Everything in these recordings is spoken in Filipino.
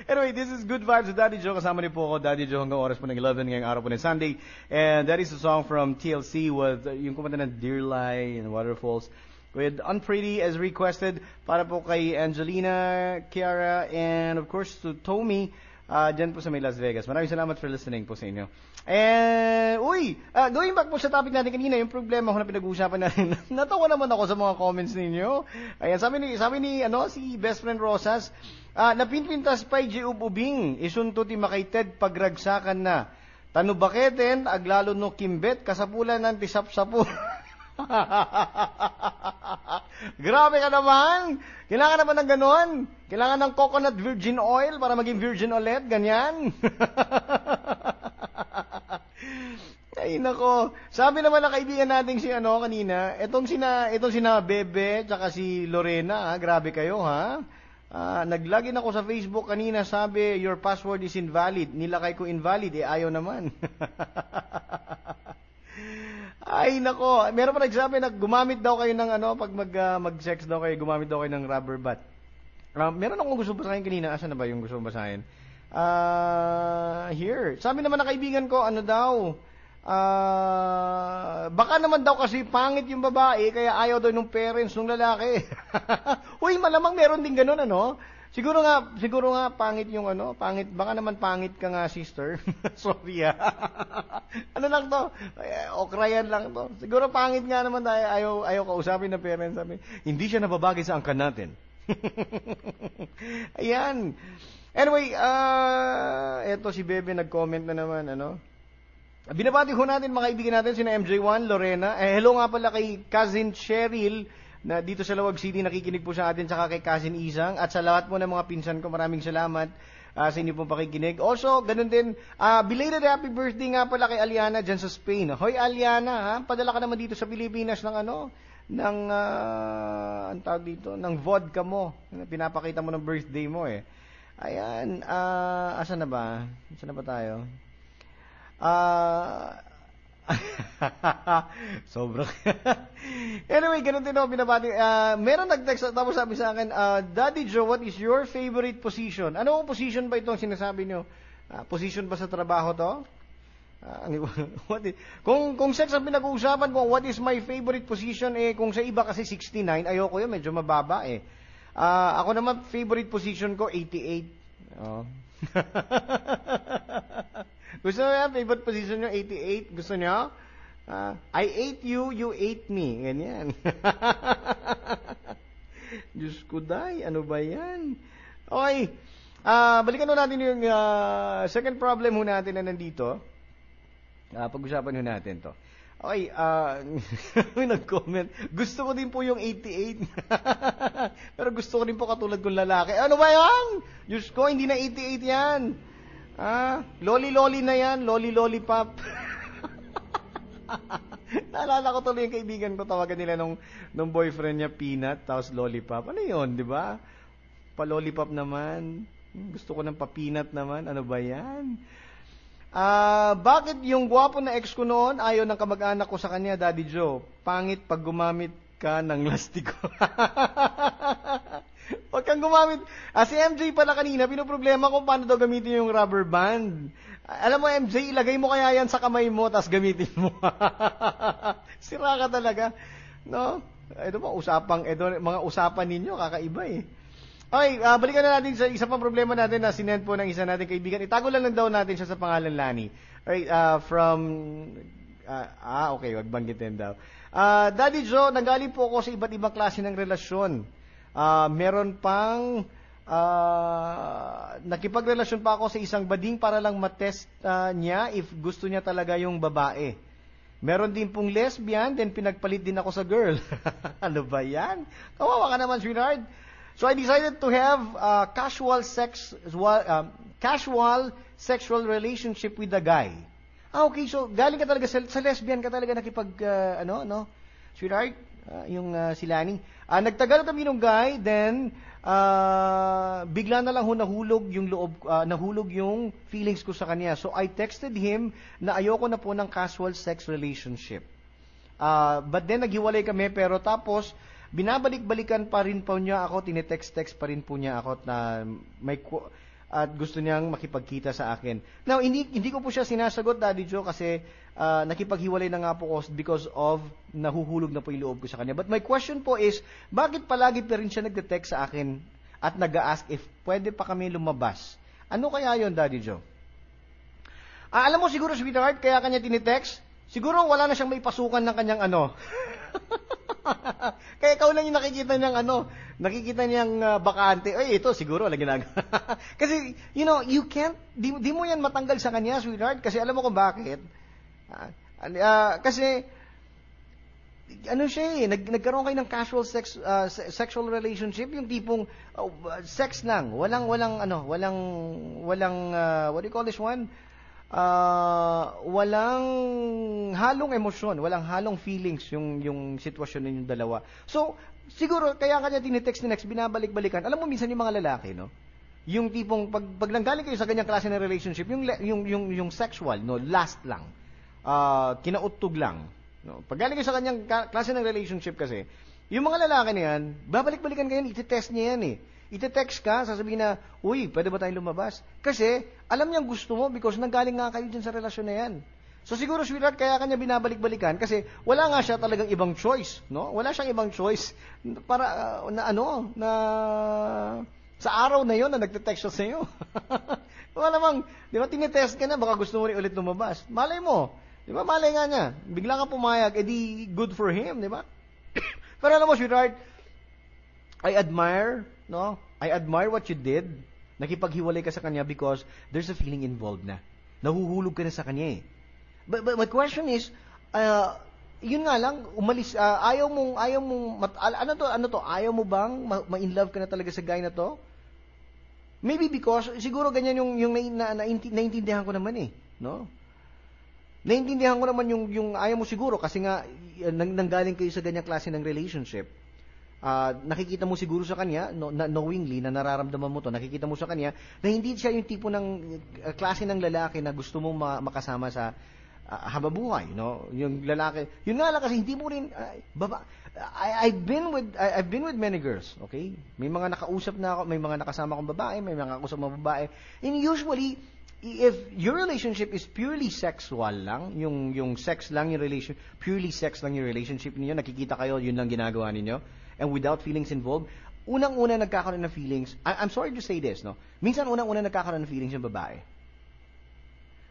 Anyway, this is Good Vibes with Daddy Joe. Kasama niyo po ako, Daddy Joe, hanggang oras po ng 11 ngayong araw po ng Sunday. And that is a song from TLC with yung kumanta ng Dear Lie and Waterfalls with Unpretty as requested para po kay Angelina, Kiara, and of course to Tommy dyan po sa may Las Vegas. Maraming salamat for listening po sa inyo. And, going back po sa topic natin kanina, yung problema ko na pinag-uusapan natin, natawa naman ako sa mga comments ninyo. Ayan, sabi ni si Best Friend Rosas, napinpintas pa'y ubing, isunto ti makaited pagragsakan na. Tano baketen, aglalo no kimbet, kasapulan ng tisap-sapu. Grabe ka naman! Kailangan naman ng ganon. Kailangan ng coconut virgin oil para maging virgin ulit, ganyan. Ay nako. Sabi naman ng kaibigan nating si kanina, itong sina Bebe tsaka si Lorena, grabe kayo ha. Naglagin ako sa Facebook kanina, sabi your password is invalid. Nilakay ko invalid, ayaw naman. Ay nako, meron pa nagsabi na gumamit daw kayo ng pag mag-sex daw kayo, gumamit daw kayo ng rubber bat. Meron akong gusto basahin kanina, asan na ba yung gusto basahin? Here. Sabi naman ng kaibigan ko, baka naman daw kasi pangit yung babae, kaya ayaw daw ng parents ng lalaki. Uy, malamang meron din ganun, Siguro nga pangit yung pangit, baka naman pangit ka nga, sister. Sorry ano lang to? Okrayan lang to. Siguro pangit nga naman tayo, ayaw kausapin ng parents, sabi. Hindi siya nababagay sa angkan natin. Ayan. Anyway, eto si Bebe nag-comment na naman, Binabati ho natin mga kaibigan natin, sina MJ1, Lorena. Hello nga pala kay Cousin Cheryl, na dito sa Lawag City nakikinig po sa atin, saka kay Cousin Isang, at sa lahat po ng mga pinsan ko, maraming salamat sa inyo pong pakikinig. Also, ganun din, belated happy birthday nga pala kay Aliana dyan sa Spain. Hoy Aliana, padala ka naman dito sa Pilipinas ng ang tawag dito, ng vodka mo. Pinapakita mo ng birthday mo Ayan, asan na ba? Asan na ba tayo? Sobrang anyway, ganun din ako binabati. Meron nag-text tapos sabi sa akin, Daddy Joe, what is your favorite position? Ano ang position ba itong sinasabi nyo? Position ba sa trabaho to? Kung sex ang pinag-uusapan ko, what is my favorite position, kung sa iba kasi 69, ayoko yun, medyo mababa ako naman, favorite position ko 88. Gusto nyo yan? Favorite position nyo 88? Gusto nyo? I ate you, you ate me. Ganyan. Diyos ko, day. Ano ba yan? Okay. Balikan natin yung second problem natin na nandito. Pag-usapan natin to. Okay. May nag-comment. Gusto ko din po yung 88. Pero gusto ko din po katulad kong lalaki. Ano ba yan? Diyos ko, hindi na 88 yan. Loli-loli na yan. Loli-lollipop. Naalala ko tuloy yung kaibigan ko, tawagan nila nung boyfriend niya Peanut, tapos lollipop. Ano yun, di ba? Pa-lollipop naman. Gusto ko ng pa-peanut naman. Ano ba yan? Bakit yung gwapo na ex ko noon ayaw ng kamag-anak ko sa kanya, Daddy Joe? Pangit pag gumamit ka ng lastiko. Huwag kang gumamit. Si MJ pala kanina, pinoproblema ko paano daw gamitin yung rubber band. Alam mo, MJ, ilagay mo kaya yan sa kamay mo, tapos gamitin mo. Sira ka talaga. No? Ito pa, mga usapan ninyo, kakaiba Okay, balikan na natin sa isa pang problema natin na sinend po ng isa nating kaibigan. Itago lang daw natin siya sa pangalan Lani. Alright, okay, wag banggitin daw. Daddy Joe, nanggaling po ako sa iba't ibang klase ng relasyon. Meron pang nakipagrelasyon pa ako sa isang bading para lang matest niya if gusto niya talaga yung babae. Meron din pong lesbian, then pinagpalit din ako sa girl. Ano ba yan? Kawawa ka naman, sweetheart. So I decided to have casual sexual relationship with the guy. Okay, so galing ka talaga sa lesbian ka talaga nakipag sweetheart, yung si Lani. Nagtagal kami ng guy, then bigla na lang nahulog yung feelings ko sa kanya. So I texted him na ayoko na po ng casual sex relationship. But then naghiwalay kami, pero tapos binabalik-balikan pa rin po niya ako, tinetext-text pa rin po niya ako na at gusto niyang makipagkita sa akin. Now, hindi ko po siya sinasagot, Daddy Joe, kasi nakipaghiwalay na nga po ako because of nahuhulog na po yung loob ko sa kanya. But my question po is, bakit palagi pa rin siya nagte-text sa akin at nag-a-ask if pwede pa kami lumabas? Ano kaya yon, Daddy Joe? Alam mo siguro, sweetheart, kaya kanya tinitext, siguro wala na siyang may pasukan ng kanyang ano. Kaya ikaw lang yung nakikita niyang bakante. Ay, ito siguro wala ginagawa. Kasi, you can't, di mo yan matanggal sa kanya, sweetheart, kasi alam mo kung bakit. Kasi, siya nagkaroon kayo ng casual sexual relationship, yung tipong sex lang, walang what do you call this one? Walang halong emosyon, walang halong feelings yung sitwasyon ninyong dalawa. So, siguro kaya kanya tinitext ni next binabalik-balikan. Alam mo minsan yung mga lalaki, no? Yung tipong pag nanggaling kayo sa ganyang klase ng relationship, yung sexual, no, last lang. Kinautog lang, no? Pag galing kayo sa ganyang klase ng relationship kasi, yung mga lalaki na yan, babalik-balikan kayo, iti-test niya yan eh. Ite-text ka, sasabihin na, uy, pwede ba tayong lumabas? Kasi, alam niyang gusto mo because nanggaling nga kayo dyan sa relasyon na yan. So siguro, sweetheart, kaya kanya binabalik-balikan kasi wala nga siya talagang ibang choice, no? Wala siyang ibang choice para, sa araw na yon na nagte-text siya sa iyo. Wala namang, di ba, tinitest ka na, baka gusto mo rin ulit lumabas. Malay mo, di ba, malay nga niya. Bigla ka pumayag, edi good for him, di ba? Pero alam mo, sweetheart, I admire what you did. Nakipaghiwalay ka sa kanya because there's a feeling involved na. Nahuhulog ka na sa kanya eh. But my question is, yun nga lang, umalis, ayaw mong, ayaw mo bang ma-in love ka na talaga sa guy na to? Maybe because, siguro ganyan yung naintindihan ko naman eh, no? Naintindihan ko naman yung ayaw mo siguro kasi nga, nanggaling kayo sa ganyang klase ng relationship. Nakikita mo siguro sa kanya, knowingly, na nararamdaman mo to, nakikita mo sa kanya, na hindi siya yung tipo ng klase ng lalaki na gusto mong makasama sa hababuhay, no? Yung lalaki, yun nga lang kasi hindi mo rin, I've been with many girls, okay? May mga nakausap na ako, may mga nakasama akong babae, may mga nakausap mga babae, and usually, if your relationship is purely sexual lang, yung sex lang yung relation, purely sex lang yung relationship niyo, nakikita kayo, yun lang ginagawa niyo, and without feelings involved, unang-una nagkakaroon ng feelings, I'm sorry to say this, no? Minsan unang-una nagkakaroon ng feelings yung babae.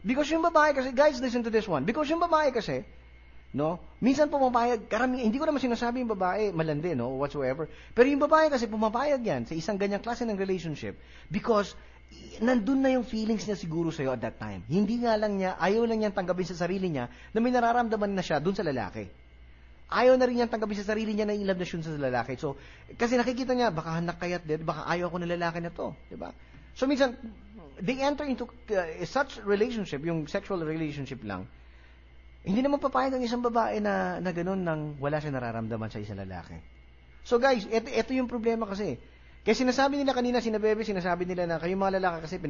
Because yung babae kasi, guys, listen to this one. Because yung babae kasi, no, minsan pumapayag, hindi ko naman sinasabi yung babae malandi, no, whatsoever. Pero yung babae kasi pumapayag yan sa isang ganyang klase ng relationship because nandun na yung feelings niya siguro sa'yo at that time. Hindi nga lang niya, ayaw lang niyang tanggapin sa sarili niya na may nararamdaman na siya dun sa lalaki. Ayaw na rin niyang tanggapin sa sarili niya na in love na siya sa lalaki. So, kasi nakikita niya, baka hanak kayat din, baka ayaw ko ng lalaki na to. Diba? So, minsan, they enter into such relationship, yung sexual relationship lang, hindi naman papayag ang isang babae na ganun nang wala siya nararamdaman sa isang lalaki. So guys, ito yung problema kasi. Kaya sinasabi nila kanina, sinasabi nila na kayong mga lalaki kasi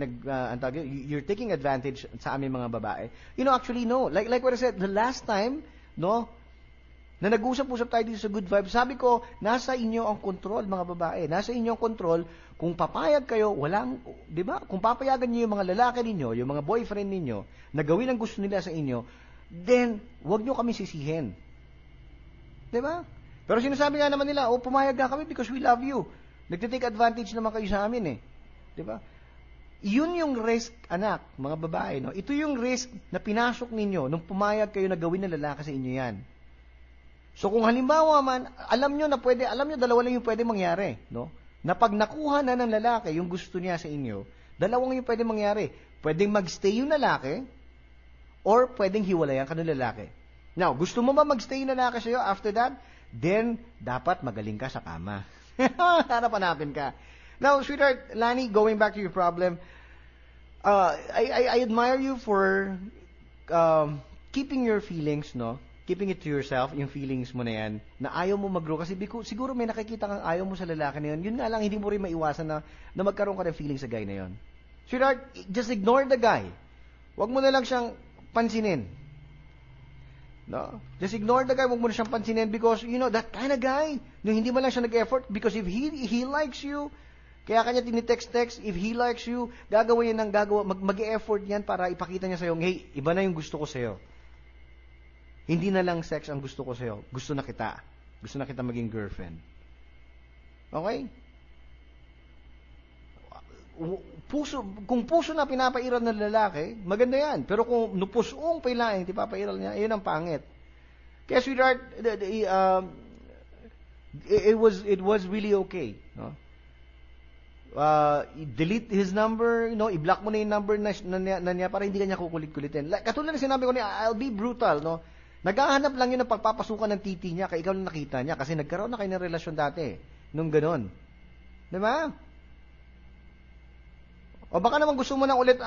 you're taking advantage sa aming mga babae. Actually, no. Like what I said, the last time, no, na nag-usap-usap tayo dito sa Good Vibes, sabi ko, nasa inyo ang control, mga babae. Nasa inyo ang control. Kung papayag kayo, di ba? Kung papayagan niyo yung mga lalaki ninyo, yung mga boyfriend ninyo, na gawin ang gusto nila sa inyo, then, wag nyo kami sisihin. Di ba? Pero sinasabi nga naman nila, pumayag nga kami because we love you. Nagtitake advantage naman kayo sa amin eh. Di ba? Yun yung risk, anak, mga babae, no? Ito yung risk na pinasok ninyo nung pumayag kayo na gawin ng lalaki sa inyo yan. So kung halimbawa man, alam nyo dalawa lang yung pwede mangyari, no? Na pag nakuha na ng lalaki yung gusto niya sa inyo, dalawang yung pwede mangyari. Pwedeng magstay yung lalaki, or pwedeng hiwalayan ka ng lalaki. Now, gusto mo ba magstay yung lalaki sa'yo after that? Then, dapat magaling ka sa kama. Hanap-hanapin ka. Now, sweetheart, Lani, going back to your problem, I admire you for keeping your feelings, no? Keeping it to yourself, yung feelings mo na yan, na ayaw mo mag-grow. Kasi siguro may nakikita kang ayaw mo sa lalaki na yun. Yun nga lang, hindi mo rin maiwasan na magkaroon ka ng feelings sa guy na yun. Sweetheart, just ignore the guy. Huwag mo na lang siyang pansinin. No? Just ignore the guy, huwag mo na siyang pansinin because, that kind of guy, no, hindi mo lang siya nag-effort because if he likes you, Kaya kanya tinitext-text, if he likes you, gagawa yan ng gagawa, mag-e-effort yan para ipakita niya sa'yo, hey, iba na yung gusto ko sa'yo. Hindi na lang sex ang gusto ko sa'yo. Gusto na kita. Gusto na kita maging girlfriend. Okay? Kung puso na pinapairal ng lalaki, maganda yan. Pero kung nupusong pailaing, di papairal niya, yun ang pangit. Kaya sweetheart, it was really okay. No? Delete his number, i-block mo na yung number na niya para hindi kanya kukulit-kulitin. Katulad na sinabi ko niya, I'll be brutal, no? Naghahanap lang yun ng pagpapasukan ng titi niya kaya ikaw lang nakita niya kasi nagkaroon na kayo ng relasyon dati. Nung ganon. Di ba? O baka naman gusto mo nang ulit,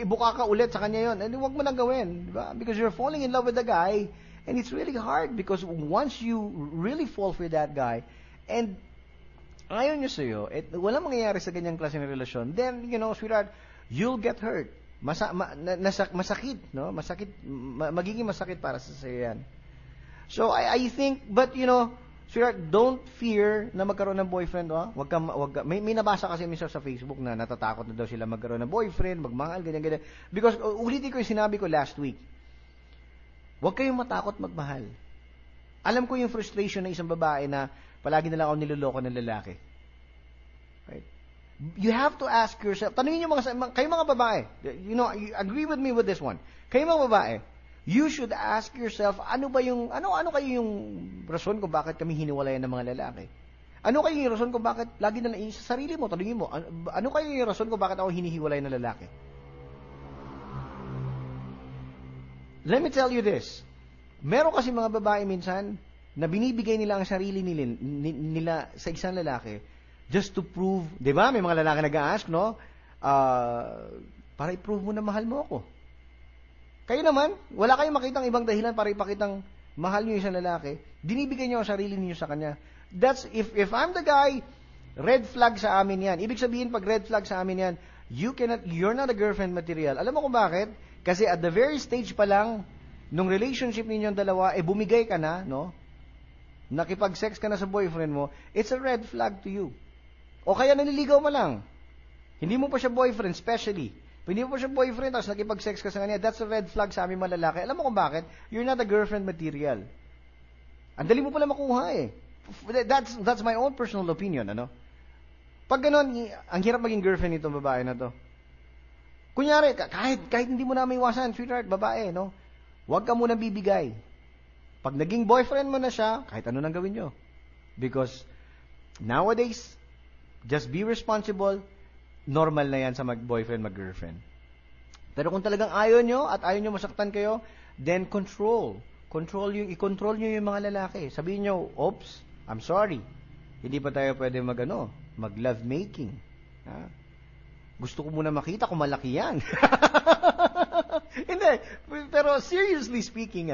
buka ka ulit sa kanya yun. Huwag mo nang gawin. Di ba? Because you're falling in love with the guy and it's really hard because once you really fall for that guy and ayaw niya sa'yo, walang mangyayari sa ganyang klase ng relasyon, then, sweetheart, you'll get hurt. Masakit, no? Magiging masakit para sa sa'yo yan. So, I think, but, sweetheart, don't fear na magkaroon ng boyfriend, Wag ka, may nabasa kasi minsan sa Facebook na natatakot na daw sila magkaroon ng boyfriend, magmahal, ganyan. Because, ulitin ko yung sinabi ko last week. Huwag kayong matakot magmahal. Alam ko yung frustration ng isang babae na palagi na lang ako niloloko ng lalaki. Right? You have to ask yourself, tanungin niyo kayo mga babae, you agree with me with this one. Kayo mga babae, you should ask yourself, ano kayo yung rason kung bakit kami hiniwalayan ng mga lalaki? Ano kayo yung rason kung bakit lagi na lang sa sarili mo, tanungin mo, ano kayo yung rason kung bakit ako hinihiwalay ng lalaki? Let me tell you this. Meron kasi mga babae minsan na binibigay nila ang sarili nila sa isang lalaki just to prove, di ba? May mga lalaki nag-a-ask, no? Para i-prove mo na mahal mo ako. Kayo naman, wala kayong makitang ibang dahilan para ipakitang mahal niyo isang lalaki. Dinibigay niyo ang sarili niyo sa kanya. That's, if I'm the guy, red flag sa amin yan. Ibig sabihin, pag red flag sa amin yan, you're not a girlfriend material. Alam mo kung bakit? Kasi at the very stage pa lang, nung relationship ninyong dalawa, bumigay ka na, no? Nakipag-sex ka na sa boyfriend mo, it's a red flag to you. O kaya naliligaw mo lang. Hindi mo pa siya boyfriend, especially. Hindi mo pa siya boyfriend, tapos nakipag-sex ka sa kanya, that's a red flag sa aming mga lalaki. Alam mo kung bakit? You're not a girlfriend material. Ang dali mo pala makuha eh. That's my own personal opinion, ano? Pag ganon, ang hirap maging girlfriend nitong babae na to. Kunyari, kahit hindi mo na maiwasan, sweetheart, babae, no? Huwag ka muna bibigay. Pag naging boyfriend mo na siya, kahit ano nang gawin nyo. Because nowadays, just be responsible, normal na yan sa mag-boyfriend, mag-girlfriend. Pero kung talagang ayaw nyo at ayaw nyo masaktan kayo, then i-control nyo yung mga lalaki. Sabihin nyo, oops, I'm sorry. Hindi pa tayo pwede mag-love making. Ha? Gusto ko muna makita kung malaki yan. Hindi. Pero seriously speaking,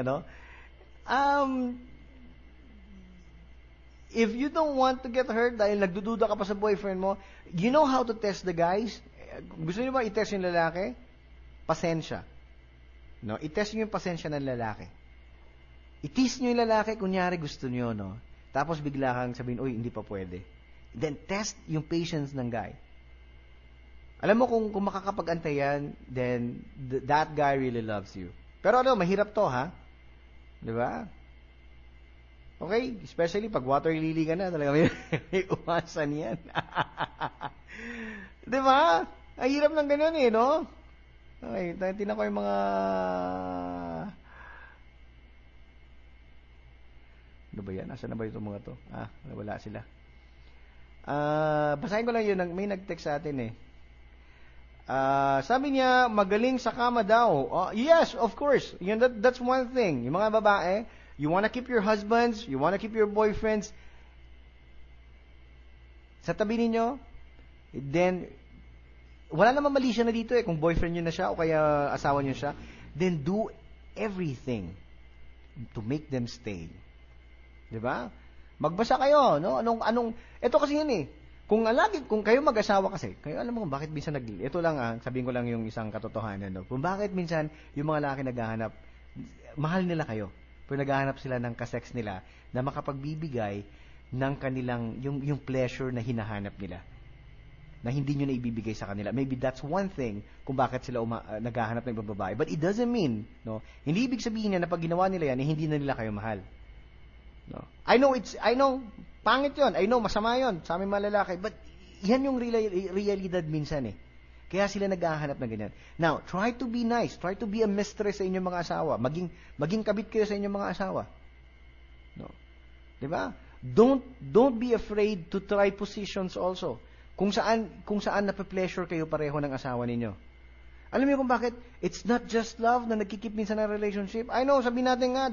if you don't want to get hurt dahil nagdududa ka pa sa boyfriend mo, you know how to test the guys? Gusto niyo ba i-test yung lalaki? Pasensya. No? I-test niyo yung pasensya ng lalaki. I-tease niyo yung lalaki, kunyari gusto niyo, no? Tapos bigla kang sabihin, uy, hindi pa pwede. Then test yung patience ng guy. Alam mo kung makakapag-antay yan, then that guy really loves you. Pero mahirap to, ha? Di ba? Okay? Especially pag water lily ka na, talaga may umasan yan. Di ba? Ang hirap ng ganun eh, no? Okay, tinan ko yung mga... Ano ba yan? Asa na ba itong mga to? Wala sila. Basahin ko lang yun. May nag-text sa atin eh. Sabi niya, magaling sa kama daw. Yes, of course. That's one thing. Yung mga babae, you wanna keep your husbands, you wanna keep your boyfriends sa tabi ninyo, then, wala namang mali siya na dito kung boyfriend nyo na siya o kaya asawa nyo siya, then do everything to make them stay. Diba? Magbasa kayo, no? Ito kasi yun eh. Kung kayo mag-asawa kasi, kayo alam mo kung bakit minsan ito lang sabihin ko lang yung isang katotohanan, no? Kung bakit minsan yung mga lalaki naghahanap, mahal nila kayo, pero naghahanap sila ng kasex nila na makapagbibigay ng kanilang, yung pleasure na hinahanap nila. na hindi nyo na ibibigay sa kanila. Maybe that's one thing kung bakit sila naghahanap ng ibang babae. But it doesn't mean, no, hindi ibig sabihin na pag ginawa nila yan, hindi na nila kayo mahal. No. I know, pangit yun. I know, masama yun sa aming mga lalaki. But yan yung realidad minsan eh. Kaya sila naghahanap ng ganyan. Now, try to be nice. Try to be a mistress sa inyong mga asawa. Maging kabit kayo sa inyong mga asawa. No. Diba? Don't be afraid to try positions also. Kung saan nape-pleasure kayo pareho ng asawa ninyo. Alam niyo kung bakit? It's not just love na nagkikip minsan ng relationship. I know, sabihin natin nga,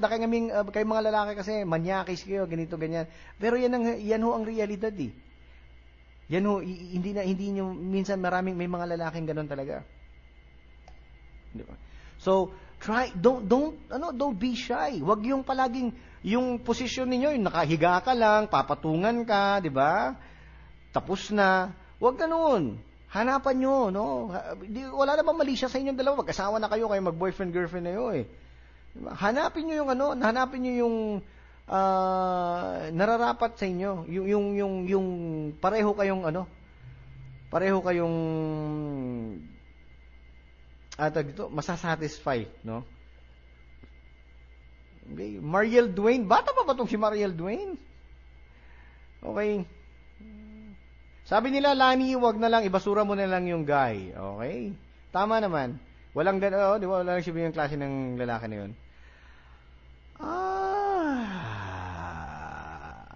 kayo mga lalaki kasi manyakis kayo, ganito, ganyan. Pero yan ho ang realidad eh. Yan ho, hindi nyo, minsan may mga lalaking ganun talaga. Di ba? So, don't be shy. Wag yung palaging, yung posisyon ninyo, yung nakahiga ka lang, papatungan ka, di ba? Tapos na. Wag ganun. Hanapan nyo, no? Wala namang mali siya sa inyong dalawa. Mag-asawa na kayo mag-boyfriend, girlfriend na yun eh. Diba? Hanapin nyo yung nararapat sa inyo. Yung pareho kayong masasatisfy, no? Okay. Mariel Duane, bata pa ba itong si Mariel Duane? Okay. Sabi nila, Lani, wag na lang, ibasura mo na lang yung guy. Okay? Tama naman. Walang di ba? Wala lang siya yung klase ng lalaki na yun.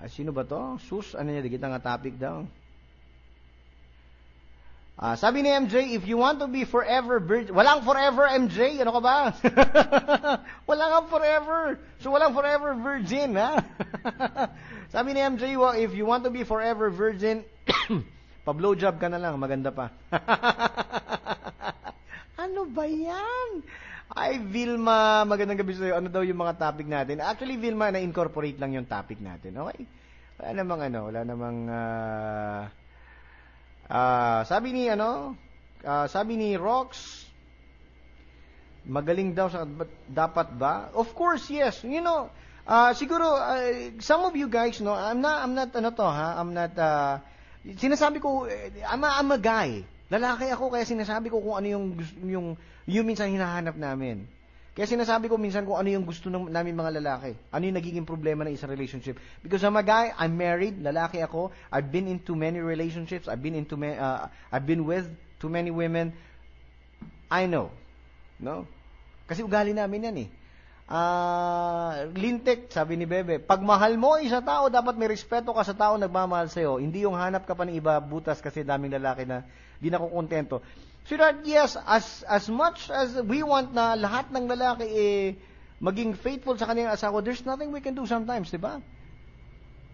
Sino ba to? Sus, ano niya, digit nga topic daw. Sabi ni MJ, if you want to be forever virgin, walang forever MJ, ano ka ba? Walang forever. So walang forever virgin, ha? Sabi ni MJ, well, if you want to be forever virgin, pa-blowjob ka na lang, maganda pa. Ano ba yan? Ay, Vilma, magandang gabi sa'yo. Ano daw yung mga topic natin? Actually, Vilma, na-incorporate lang yung topic natin. Okay? Wala namang, sabi ni Rox, magaling daw sa, dapat ba? Of course, yes. You know, siguro, some of you guys, no, I'm not, sinasabi ko, I'm a guy. Lalaki ako, kaya sinasabi ko kung ano yung minsan hinahanap namin. Kaya sinasabi ko minsan kung ano yung gusto namin mga lalaki. Ano yung nagiging problema ng isang relationship. Because I'm a guy, I'm married, lalaki ako, I've been into many relationships, I've been with too many women. I know. No? Kasi ugali namin yan eh. Lintek, sabi ni Bebe, pag mahal mo isa tao, dapat may respeto ka sa tao nagmamahal sa'yo. Hindi yung hanap ka pa ng iba, butas kasi daming lalaki na di na kontento. So that, yes, as much as we want na lahat ng lalaki maging faithful sa kanilang asawa, there's nothing we can do sometimes, di ba?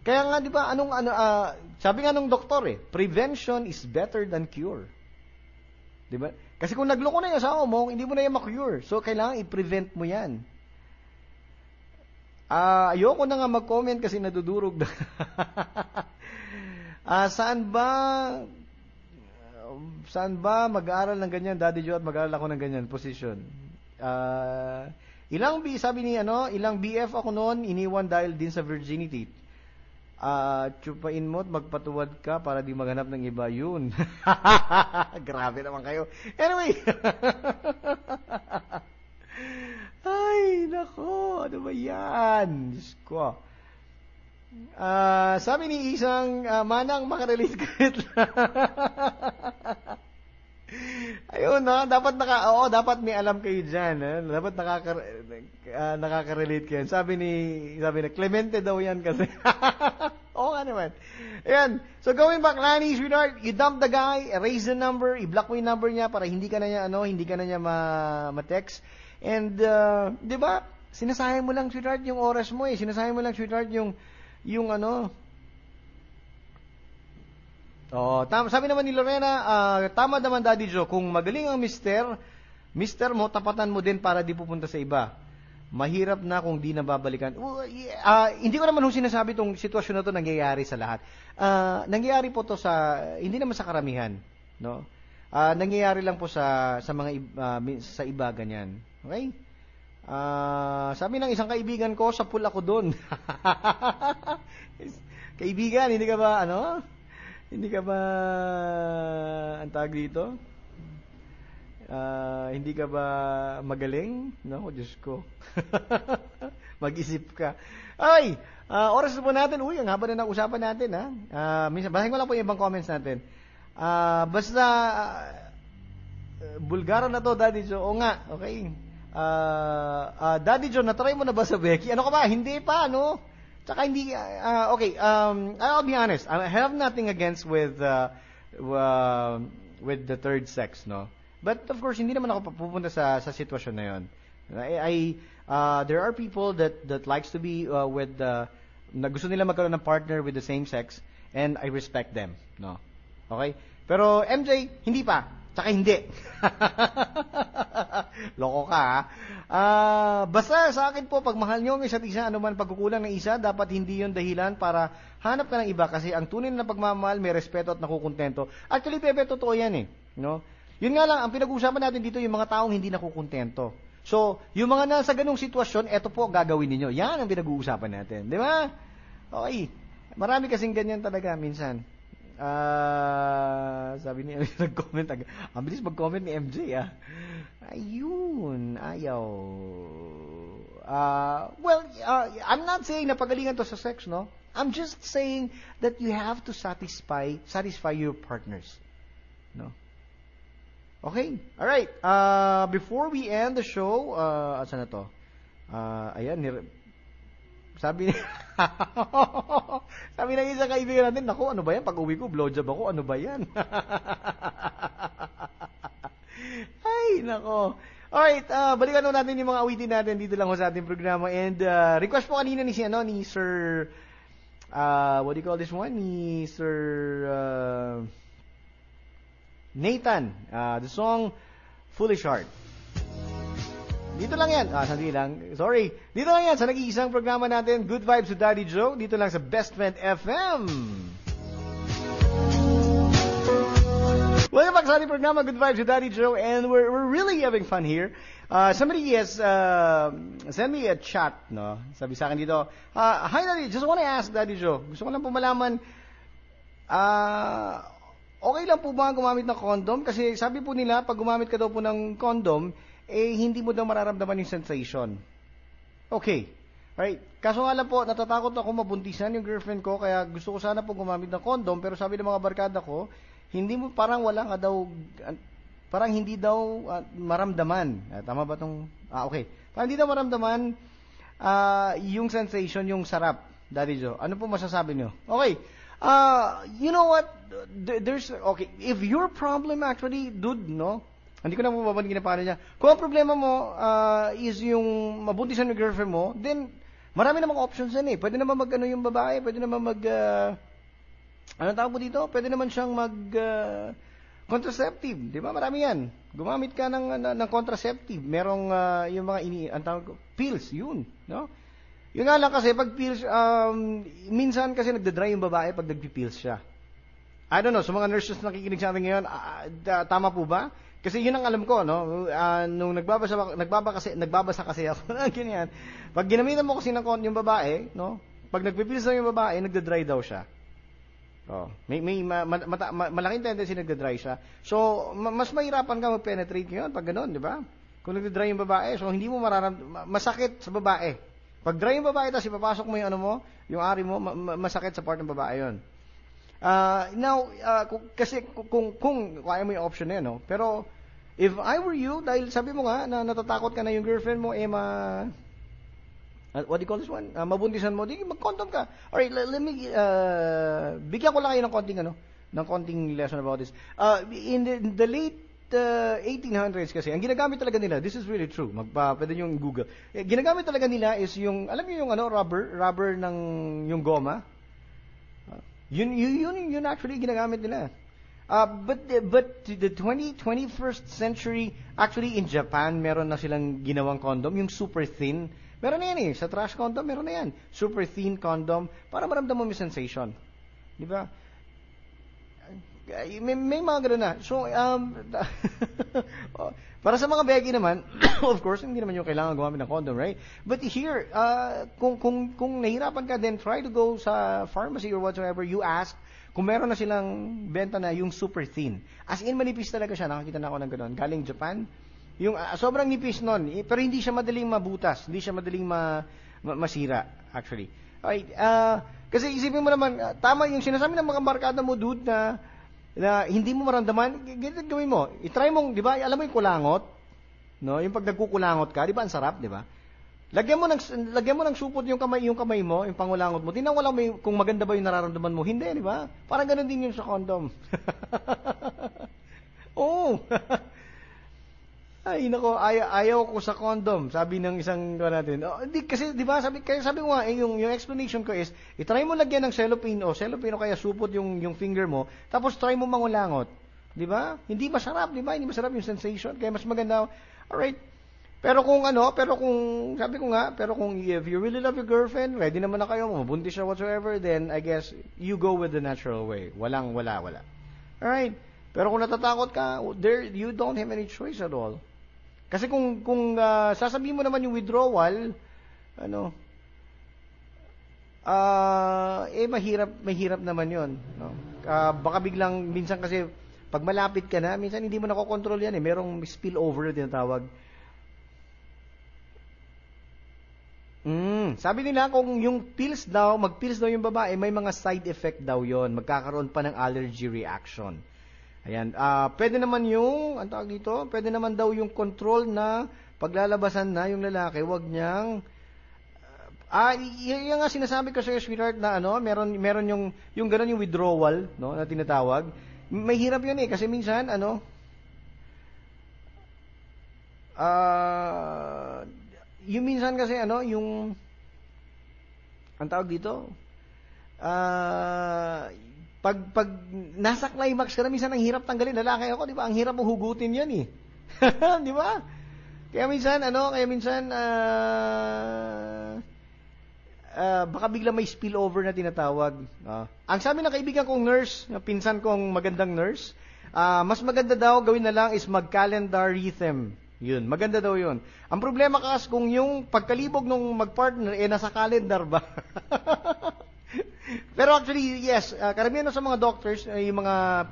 Kaya nga, di ba, sabi nga nung doktor prevention is better than cure. Di ba? Kasi kung nagloko na yung asawa mo, hindi mo na yan ma-cure. So, kailangan i-prevent mo yan. Ayoko na nga mag-comment kasi nadudurog na. Saan ba mag-aaral ng ganyan, Daddy Joe, at mag-aaral ako ng ganyan position? Sabi ni ilang BF ako noon, iniwan dahil din sa virginity. Tsupain mo at magpatuwad ka para di maghanap ng iba yun. Grabe naman kayo. Anyway. Ay, nako, ano ba yan? Diyos ko. Sabi ni isang manang makarelate ka. Ayun, dapat may alam kayo dyan. Dapat nakaka-relate kayo. Sabi na, Clemente daw yan kasi. Oo nga naman. Ayan. So, going back, Lani, sweetheart, you dump the guy, erase the number, i-block mo yung number niya para hindi ka na niya ma-text. And, di ba, sinasayang mo lang, sweetheart, yung oras mo eh. Sinasayang mo lang, sweetheart, yung sabi naman ni Lorena, tama naman, Daddy Joe, kung magaling ang mister mo, tapatan mo din para di pupunta sa iba. Mahirap na kung di nababalikan. Hindi ko naman sinasabi itong sitwasyon na to nangyayari sa lahat. Nangyayari po to hindi naman sa karamihan, no? Nangyayari lang po sa mga sa iba ganyan. Okay? Sabi ng isang kaibigan ko, sa pool ako doon. Kaibigan, hindi ka ba Hindi ka ba, ang tawag dito? Hindi ka ba magaling? No, Diyos ko. Mag-isip ka. Ay, oras na po natin. Uy, ang haba na ng usapan natin, ha? Minsan, basahin ko lang po yung ibang comments natin. Basta, Bulgaro na to, Daddy Joe. O nga, okay. Daddy Joe, natry mo na ba sa Becky? Ano ka ba? Hindi pa, no? Tsaka hindi, okay, I'll be honest. I have nothing against with the third sex, no? But of course, hindi naman ako pupunta sa sitwasyon na yon. There are people that likes to be with na gusto nila magkaroon ng partner with the same sex, and I respect them, no? Okay? Pero MJ, hindi pa. Tsaka hindi. Loko ka, ha? Basta sa akin po, pag mahal nyo ang isa't isa, ano man pagkukulang ng isa, dapat hindi yon dahilan para hanap ka ng iba. Kasi ang tunay na pagmamahal, may respeto at nakukontento. Actually, Pepe, totoo yan eh. No? Yun nga lang, ang pinag-uusapan natin dito, yung mga taong hindi nakukontento. So, yung mga nasa ganung sitwasyon, eto po, gagawin ninyo. Yan ang pinag-uusapan natin. Di ba? Okay. Marami kasing ganyan talaga minsan. Sabi niya, nag-comment agad. Ang bilis mag-comment ni MJ, ah. Ayun, ayaw. I'm not saying na pagalingan to sa sex, no? I'm just saying that you have to satisfy your partners. No? Okay. All right. Before we end the show, saan na to? Ayan, sabi ng isang kaibigan natin, naku, ano ba yan? Pag uwi ko, blowjob ako, ano ba yan? Ay, nako. Alright, balikan natin yung mga awitin natin dito lang sa ating programa. And request po kanina ni Sir, what do you call this one? Ni Sir Nathan, the song Foolish Heart. Dito lang yan. Sandali lang. Sorry. Dito lang yan sa nag-iisang programa natin, Good Vibes with Daddy Joe. Dito lang sa Best Friend FM. Welcome back sa ating programa, Good Vibes with Daddy Joe. And we're really having fun here. Somebody has sent me a chat, no? Sabi sa akin dito, hi Daddy, just wanna ask Daddy Joe. Gusto ko lang po malaman, okay lang po ba gumamit ng condom? Kasi sabi po nila, pag gumamit ka daw po ng condom, hindi mo daw mararamdaman yung sensation. Okay. Right. Kaso nga lang po, natatakot ako mabuntisan yung girlfriend ko, kaya gusto ko sana po gumamit ng condom, pero sabi ng mga barkada ko, hindi mo, parang wala ka daw, parang hindi daw maramdaman. Tama ba tong, okay. Parang hindi daw maramdaman yung sensation, yung sarap, Daddy Joe. Ano po masasabi niyo? Okay. You know what? Okay, if your problem actually, dude, no? Hindi ko na po babanggitin na paano niya. Kung ang problema mo is yung mabuntisan ng girlfriend mo, then marami namang options yan eh. Pwede naman mag-ano yung babae, pwede naman ano tawag po dito? Pwede naman siyang contraceptive, di ba? Marami yan. Gumamit ka ng contraceptive. Merong yung mga ang tawag ko, pills, yun, no? Yun nga lang kasi pag pills, minsan kasi nagda-dry yung babae pag nagpi-pills siya. I don't know, sa mga nurses na nakikinig sa atin ngayon, tama po ba? Kasi yun ang alam ko, no? Nung nagbabasa kasi ako ng ganyan. Pag ginamitan mo kasi ng yung babae, no? Pag nagpipils na yung babae, nagda-dry daw siya. Oh, may malaking tendency nagda-dry siya. So, mas mahirapan ka mag-penetrate ngayon pag gano'n, di ba? Kung nagda-dry yung babae, so hindi mo masakit sa babae. Pag dry yung babae, tapos ipapasok mo yung ano mo, yung ari mo, masakit sa part ng babae yun. Now, kasi kung kaya mo yung option na yun, no? Pero, if I were you, dahil sabi mo nga, na natatakot ka na yung girlfriend mo, what do you call this one? Mabuntisan mo, di mag-condom ka. Alright, let me, bigyan ko lang kayo ng konting lesson about this. In the late 1800s kasi, ang ginagamit talaga nila, this is really true, pwede nyo Google. Ginagamit talaga nila is yung, alam niyo yung rubber ng yung goma. Yun actually ginagamit nila. But the 21st century, actually in Japan, meron na silang ginawang condom, yung super thin. Meron na yan eh. Sa trash condom, meron na yan. Super thin condom, para maramdaman mo yung sensation. Di ba? May mga gano'n na. So, para sa mga Becky naman, of course, hindi naman yung kailangan gumamit ng condom, right? But here, kung nahirapan ka, then try to go sa pharmacy or whatsoever, you ask Kung meron na silang benta na yung super thin. As in, manipis talaga siya. Nakakita na ako ng gano'n. Galing Japan. Yung sobrang nipis nun. Pero hindi siya madaling mabutas. Hindi siya madaling masira, actually. Okay, kasi isipin mo naman, tama yung sinasabi ng mga barkada mo, dude, na hindi mo maramdaman, ganito gawin mo. I-try mong, di ba, alam mo yung kulangot? No? Yung pag nagkukulangot ka, di ba, ang sarap, di ba? Lagyan mo ng supot yung kamay mo, yung pangulangot mo. Tingnan mo lang kung maganda ba yung nararamdaman mo. Hindi, di ba? Parang ganun din yun sa condom. Oo. Ay, nako, ayaw ko sa condom, sabi ng isang natin. Hindi, kasi, di ba, sabi ko nga, yung explanation ko is, i-try mo lagyan ng cellophane o kaya supot yung finger mo, tapos try mo mangulangot. Di ba? Hindi masarap, di ba? Hindi masarap yung sensation, kaya mas maganda. Alright. Pero kung if you really love your girlfriend, ready naman na kayo, mabuntis siya whatsoever, then I guess you go with the natural way. Wala. Alright. Pero kung natatakot ka, you don't have any choice at all. Kasi kung sasabihin mo naman yung withdrawal, mahirap naman yun. No? Baka biglang, minsan kasi, pag malapit ka na, minsan hindi mo nakokontrol yan eh. Merong spillover na tinatawag. Sabi nila kung yung pills daw, mag-pills daw yung babae, may mga side effect daw yon. Magkakaroon pa ng allergy reaction. Ayan. Pwede naman pwede naman daw yung control na paglalabasan na yung lalaki, wag niyang, yung nga sinasabi ko sa sweetheart na meron yung gano'n yung withdrawal, no, na tinatawag. May hirap yun eh, kasi minsan, yung minsan kasi yung ang tawag dito pag nasa climax ka na, minsan ang hirap tanggalin. Lalaki ako, di ba? Ang hirap hugutin yan eh. Di ba? Kaya minsan baka bigla may spillover na tinatawag. Ang sabi ng kaibigan kong nurse, pinsan kong magandang nurse, mas maganda daw gawin na lang is mag-calendar rhythm. Yun, maganda daw yun. Ang problema kasi kung yung pagkalibog nung mag-partner, nasa calendar ba? Pero actually, yes, karamihan sa mga doctors, yung mga,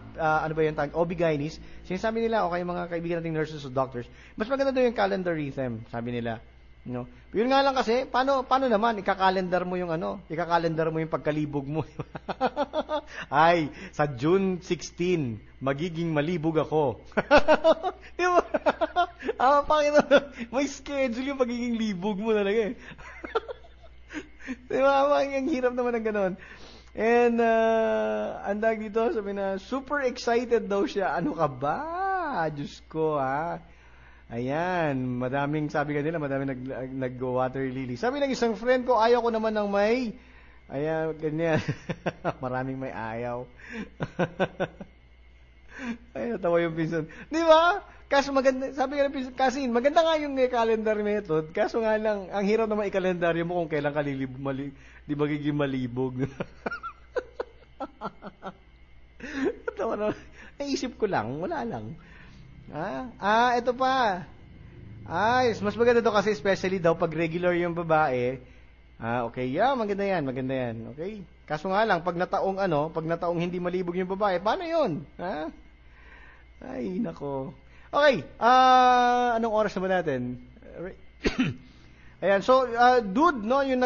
OB-GYNs, sinasabi nila, okay, mga kaibigan nating nurses o doctors, mas maganda daw yung calendar rhythm, sabi nila. No? Yun nga lang kasi, paano naman, ikakalendar mo yung pagkalibog mo. Ay, sa June 16, magiging malibog ako. Diba? May schedule yung pagiging libog mo talaga eh. Diba? Ang hirap naman ng ganon. And, andag dito, sabi na, super excited daw siya. Ano ka ba? Diyos ko, ha? Ayan, madaming nag-water lily. Sabi ng isang friend ko, ayaw ko naman ng may, ayan, ganyan. Maraming may ayaw. Ay, natawa yung pinsan. Di ba? Kaso maganda, sabi nga ng pinsan, kasi maganda nga yung calendar method, kaso nga lang, ang hirap naman i-kalendaryo mo kung kailan ka di magiging malibog. Natawa na. Naisip ko lang, wala lang. Ito pa. Mas maganda daw kasi especially daw pag regular yung babae. Okay, maganda yan. Okay? Kaso nga lang, pag nataong hindi malibog yung babae, paano yun? Ay, nako. Okay, anong oras na ba natin? Ayan, so, dude, no, yung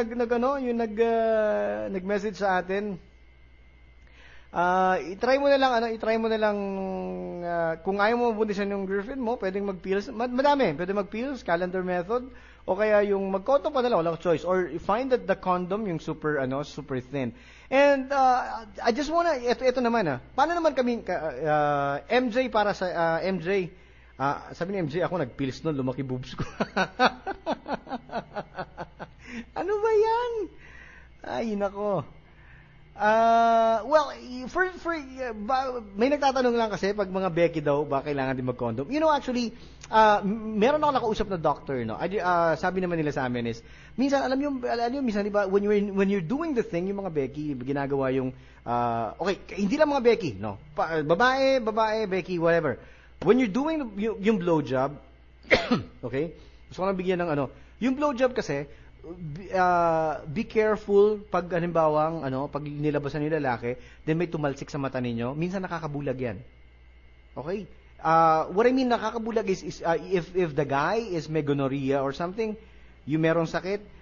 nag-message sa atin, i-try mo na lang, kung ayaw mo mabuntisan yung girlfriend mo, pwedeng mag-pills, pwede mag-pills, calendar method, o kaya yung mag-condom pa na lang, walang choice, or find that the condom, yung super thin. And, I just wanna, ito naman, paano naman kami, MJ, para sa, MJ, sabi ni MJ, ako nag-pills nun, lumaki boobs ko. Ano ba yan? Ay, nako. Well, may nagtatanong lang kasi pag mga Becky daw ba kailangan din mag-condom. Actually, meron ako nakausap na doctor, no. Sabi naman nila sa amin is, minsan alam niyo minsan, di ba, when you're doing the thing, yung mga Becky ginagawa yung okay, hindi lang mga Becky, no. Babae, Becky, whatever. When you're doing yung blowjob, okay? Gusto ko lang bigyan ng yung blowjob kasi, be careful pag halimbawang pag nilabasan yung lalaki, then may tumalsik sa mata ninyo, minsan nakakabulag yan. Okay? What I mean nakakabulag is if the guy is may gonorrhea or something, yung merong sakit,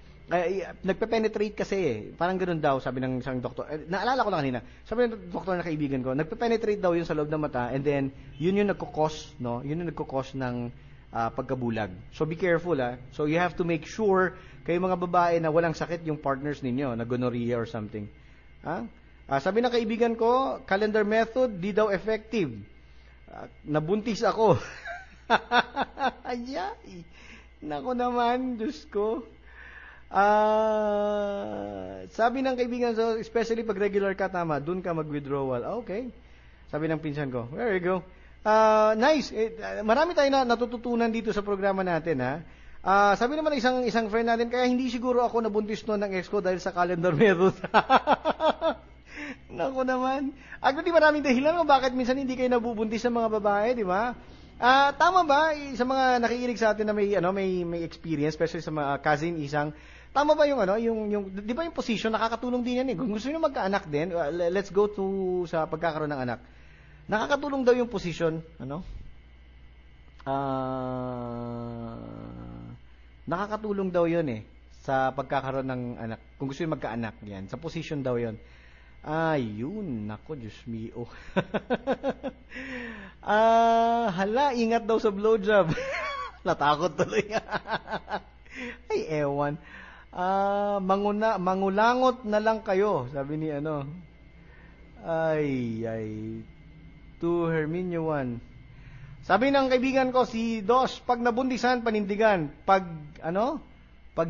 nagpe-penetrate kasi parang ganoon daw, sabi ng isang doktor. Naalala ko lang kanina, sabi ng doktor na kaibigan ko, nagpe-penetrate daw yun sa loob ng mata, and then yun yung nagkukos, yun yung nagkukos ng pagkabulag. So be careful, So you have to make sure kayo mga babae na walang sakit yung partners ninyo, na gonorrhea or something. Sabi ng kaibigan ko, calendar method, di daw effective. Nabuntis ako. Ayay. Nako naman, Diyos ko. Sabi ng kaibigan, so especially pag regular ka, tama, dun ka mag-withdrawal. Okay. Sabi ng pinsan ko, there you go. Nice. Marami tayo na natututunan dito sa programa natin, ha. Sabi naman ng isang friend natin, kaya hindi siguro ako nabuntis noon ng ex ko dahil sa calendar method. Nako naman. Actually, maraming dahilan kung bakit minsan hindi kayo nabubuntis sa mga babae, di ba? Tama ba sa mga nakikinig sa atin na may experience, especially sa mga cousin, isang, tama ba yung di ba yung position, nakakatulong din yan eh. Kung gusto niyo magkaanak din, let's go to sa pagkakaroon ng anak. Nakakatulong daw yung position, nakakatulong daw yun sa pagkakaroon ng anak. Kung gusto niyo magkaanak, yan, sa position daw yun. Yun, nako, Diyos mio. Hala, ingat daw sa blowjob. Natakot tuloy. Ay, ewan. Mangulangot na lang kayo, sabi ni to Herminio 1. Sabi ng kaibigan ko, si Dos, pag nabundisan, panindigan. Pag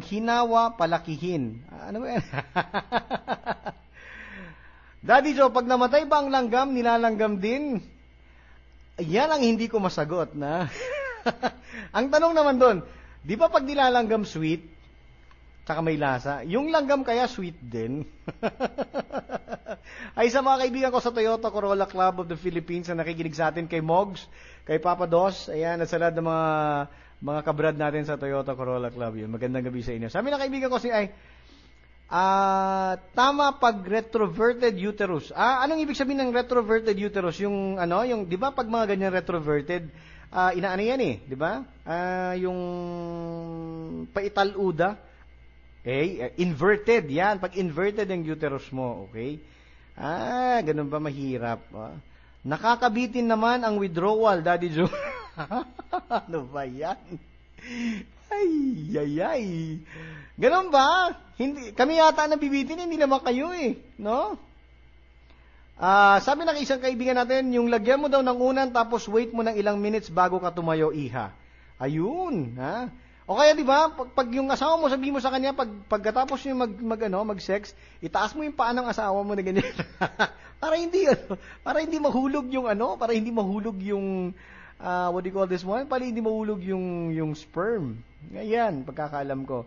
hinawa, palakihin. Ano ba yan? Daddy Joe, pag namatay ba ang langgam, nilalanggam din? Yan ang hindi ko masagot na. Ang tanong naman doon, di ba pag nilalanggam sweet, tsaka may lasa, yung langgam kaya sweet din? Ay, sa mga kaibigan ko sa Toyota Corolla Club of the Philippines na nakikinig sa atin, kay Mogs, kay Papa Dos, ayan, at sa lahat ng mga kabrad natin sa Toyota Corolla Club, yun. Magandang gabi sa inyo. Sabi ng kaibigan ko tama pag retroverted uterus. Anong ibig sabihin ng retroverted uterus? Yung di ba pag mga ganyan retroverted, inaano yan di ba? Yung paitaluda. Inverted yan. Pag inverted ang uterus mo, okay? Ganun ba mahirap? Nakakabitin naman ang withdrawal, Daddy Joe. Ano ba yan? Ay. Ganun ba? Kami yata nabibitin, hindi naman kayo no? Sabi ng isang kaibigan natin, yung lagyan mo daw ng unan tapos wait mo ng ilang minutes bago ka tumayo, iha. Ayun, O kaya 'di ba, pag yung asawa mo, sabi mo sa kanya pagkatapos niyo mag-sex, itaas mo yung paa ng asawa mo na ganyan. para hindi mahulog yung what do you call this one? Para hindi mahulog yung sperm. Ayan, pagkakaalam ko.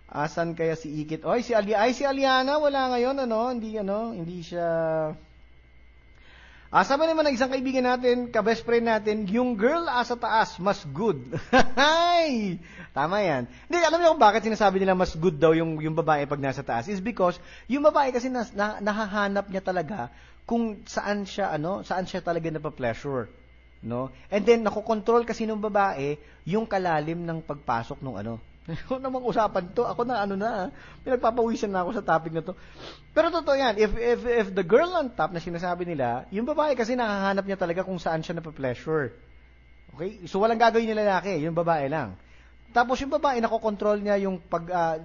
Asan kaya si Ikit? Si Aliana wala ngayon, hindi siya. Sabi naman ng isang kaibigan natin, ka-best friend natin, yung girl sa taas, mas good. Hay! Tama yan. Hindi, alam niyo kung bakit sinasabi nila mas good daw yung babae pag nasa taas? Is because, yung babae kasi nahahanap niya talaga kung saan siya talaga napa-pleasure. No? And then, nakokontrol kasi ng babae yung kalalim ng pagpasok ng Ano namang usapan to? Ako na pinagpapawisan na ako sa topic na to. Pero totoo yan, if the girl on top na sinasabi nila, yung babae kasi nakahanap niya talaga kung saan siya napa-pleasure. Okay? So walang gagawin ng lalaki, yung babae lang. Tapos yung babae nakokontrol niya yung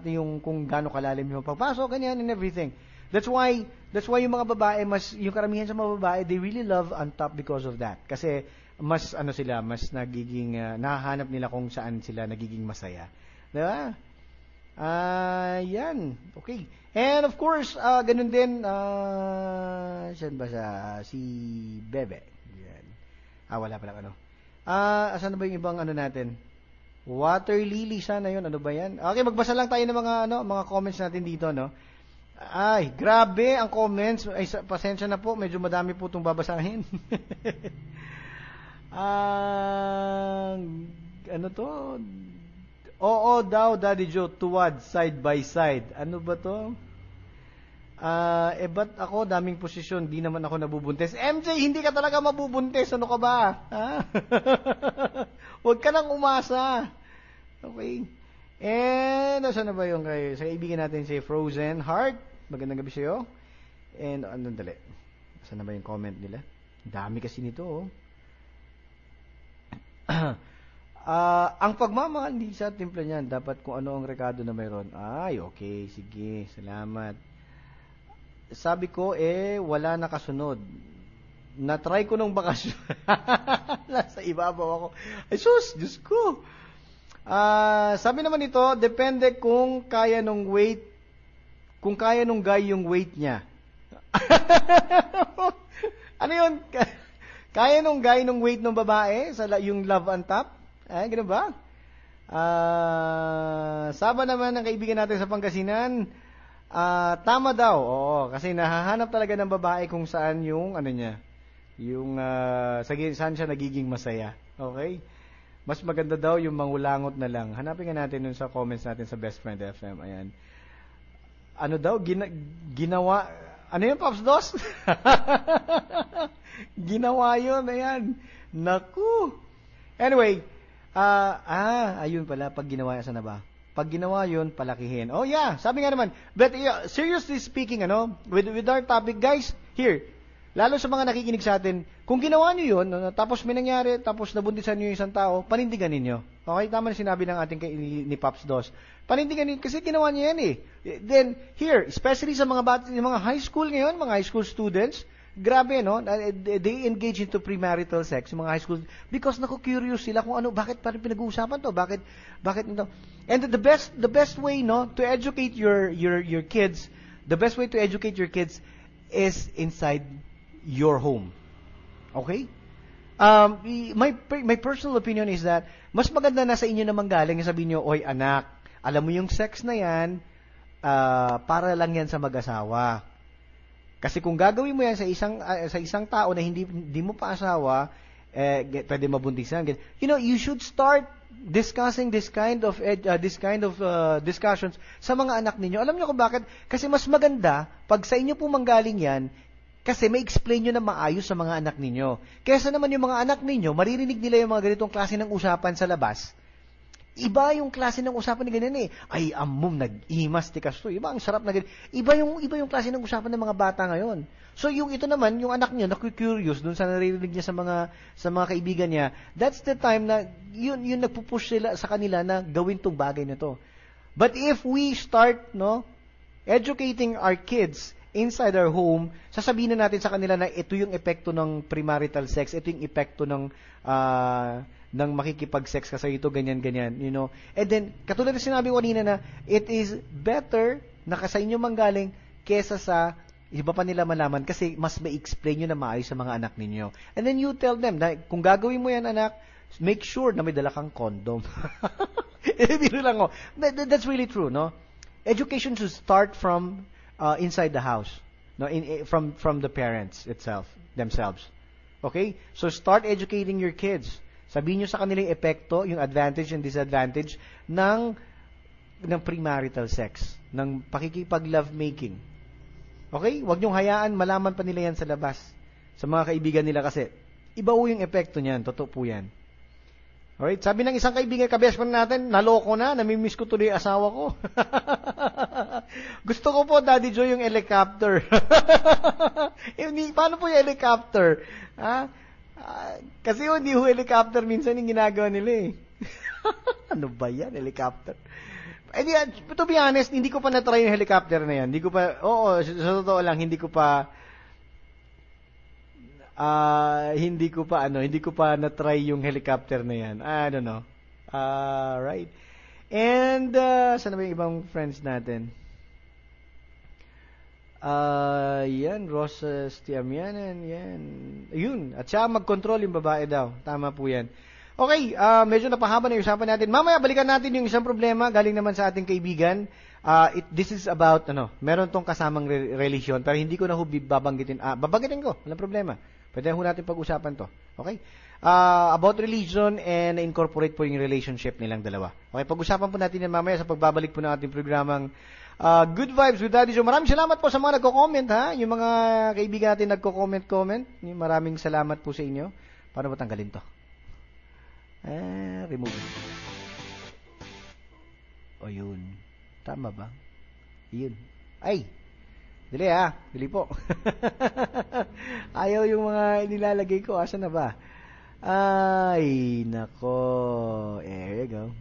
yung kung gaano kalalim yung pagpasok, ganyan and everything. That's why yung mga babae yung karamihan sa mga babae, they really love on top because of that. Kasi mas nagiging nahahanap nila kung saan sila nagiging masaya. Diba? Yan. Okay. And of course, ganun din, saan ba siya? Si Bebe. Yan. Wala pala asan ba yung ibang natin? Water lily, sana yun. Ano ba yan? Okay, magbasa lang tayo ng mga comments natin dito, no? Ay, grabe ang comments. Ay, pasensya na po. Medyo madami po itong babasahin. Oo daw, Daddy Joe, tuwad, side by side. Ano ba to? Ba't ako, daming posisyon, di naman ako nabubuntis. MJ, hindi ka talaga mabubuntis. Ano ka ba? Ha? Huwag ka nang umasa. Okay. And, saan na ba yung kayo? Sa kaibigan natin si Frozen Heart. Magandang gabi sa'yo. And, dali. Saan na ba yung comment nila? Dami kasi nito, oh. Ang pagmamahal, hindi sa timpla niyan. Dapat kung ano ang rekado na mayroon. Ay, okay. Sige. Salamat. Sabi ko, wala na kasunod. Na-try ko nung bakasyon. Nasa ibabaw ako. Ay, sus! Diyos ko! Sabi naman ito, depende kung kaya nung weight, kung kaya nung guy yung weight niya. Ano yun? Kaya nung guy nung weight ng babae? Yung love on top? Ay, gano'n ba? Saba naman ng kaibigan natin sa Pangasinan, tama daw. Oo, kasi nahahanap talaga ng babae kung saan yung ano niya, yung saan siya nagiging masaya. Okay? Mas maganda daw yung mangulangot na lang. Hanapin nga natin dun sa comments natin sa Best Friend FM. Ayan. Ano daw ginawa, ano yun, Pops Dos? Ginawa yun, ayan. Naku. Anyway, ayun pala, pag ginawa yan, sana ba? Pag ginawa yun, palakihin. Oh yeah, sabi nga naman. But seriously speaking, with our topic, guys, here, lalo sa mga nakikinig sa atin, kung ginawa nyo yun, tapos may nangyari, tapos nabuntisan nyo yung isang tao, panindigan ninyo. Okay, tama na sinabi ng ating ni Pops Dos. Panindigan ninyo, kasi ginawa nyo yan eh. Then, here, especially sa mga yung mga high school ngayon, mga high school students, grabe, no? They engage into premarital sex, yung mga high school, because naku-curious sila kung ano, bakit parang pinag-uusapan to? Bakit ito? And the best way, no, to educate your kids, the best way to educate your kids is inside your home. Okay? My personal opinion is that mas maganda na sa inyo namang galing, sabihin nyo, oy anak, alam mo yung sex na yan, para lang yan sa mag-asawa. Kasi kung gagawin mo yan sa isang tao na hindi mo pa asawa, pwede mabuntisan. You should start discussing this kind of discussions sa mga anak ninyo. Alam niyo kung bakit? Kasi mas maganda pag sa inyo po manggaling yan, kasi may explain nyo na maayos sa mga anak ninyo. Kaysa naman yung mga anak ninyo, maririnig nila yung mga ganitong klase ng usapan sa labas. Iba yung klase ng usapan ni ganyan eh. Ay, amom, nag-imas, tikas to. Iba, ang sarap na ganyan. Iba yung klase ng usapan ng mga bata ngayon. So, yung ito naman, yung anak niya, naku-curious dun sa naririnig niya sa mga kaibigan niya, that's the time na yun nagpupush sila sa kanila na gawin tong bagay na to. But if we start, educating our kids inside our home, sasabihin na natin sa kanila na ito yung epekto ng premarital sex, ito yung epekto ng makikipag-sex ka sa ito, ganyan, And then, katulad na sinabi ko kanina na, it is better na sa inyo manggaling kesa sa iba pa nila malaman kasi mas ma-explain nyo na maayos sa mga anak ninyo. And then you tell them na kung gagawin mo yan, anak, make sure na may dala kang condom. Biro lang ko. That's really true, no? Education should start from inside the house, from the parents themselves. Okay? So start educating your kids. Sabihin nyo sa kanila yung epekto, yung advantage and disadvantage ng premarital sex, ng pakikipag-love making. Okay? Huwag nyong hayaan, malaman pa nila yan sa labas. Sa mga kaibigan nila kasi, iba po yung epekto niyan, totoo po yan. Alright? Sabi ng isang kaibigan, kabes pa natin, naloko na, namimiss ko tuloy asawa ko. Gusto ko po, Daddy Joe, yung helicopter. Paano po yung helicopter? Kasi hindi ho helicopter minsan yung ginagawa nila eh. Ano ba yan, helicopter? To be honest, hindi ko pa na-try yung helicopter na yan. Sa totoo lang, hindi ko pa na-try yung helicopter na yan. I don't know. Right. And, saan ba yung ibang friends natin? Yan, Rosas Tiamianan, yan. Ayun, at siya mag-control yung babae daw. Tama po yan. Okay, medyo napahaba na yung usapan natin. Mamaya, balikan natin yung isang problema galing naman sa ating kaibigan. This is about, meron tong kasamang religion, pero hindi ko na babanggitin. Babanggitin ko, walang problema. Pwede ho natin pag-usapan to. Okay? about religion and incorporate po yung relationship nilang dalawa. Okay, pag-usapan po natin yan mamaya sa pagbabalik po ng ating programang Good Vibes with Daddy Joe. Maraming salamat po sa mga nagko-comment, ha? Yung mga kaibigan natin nagko-comment. Maraming salamat po sa inyo. Paano ba tanggalin to? Remove. O yun. Tama ba? Yun. Ay! Dili ha. Dili po. Ayaw yung mga inilalagay ko. Asa na ba? Ay, nako. There you go.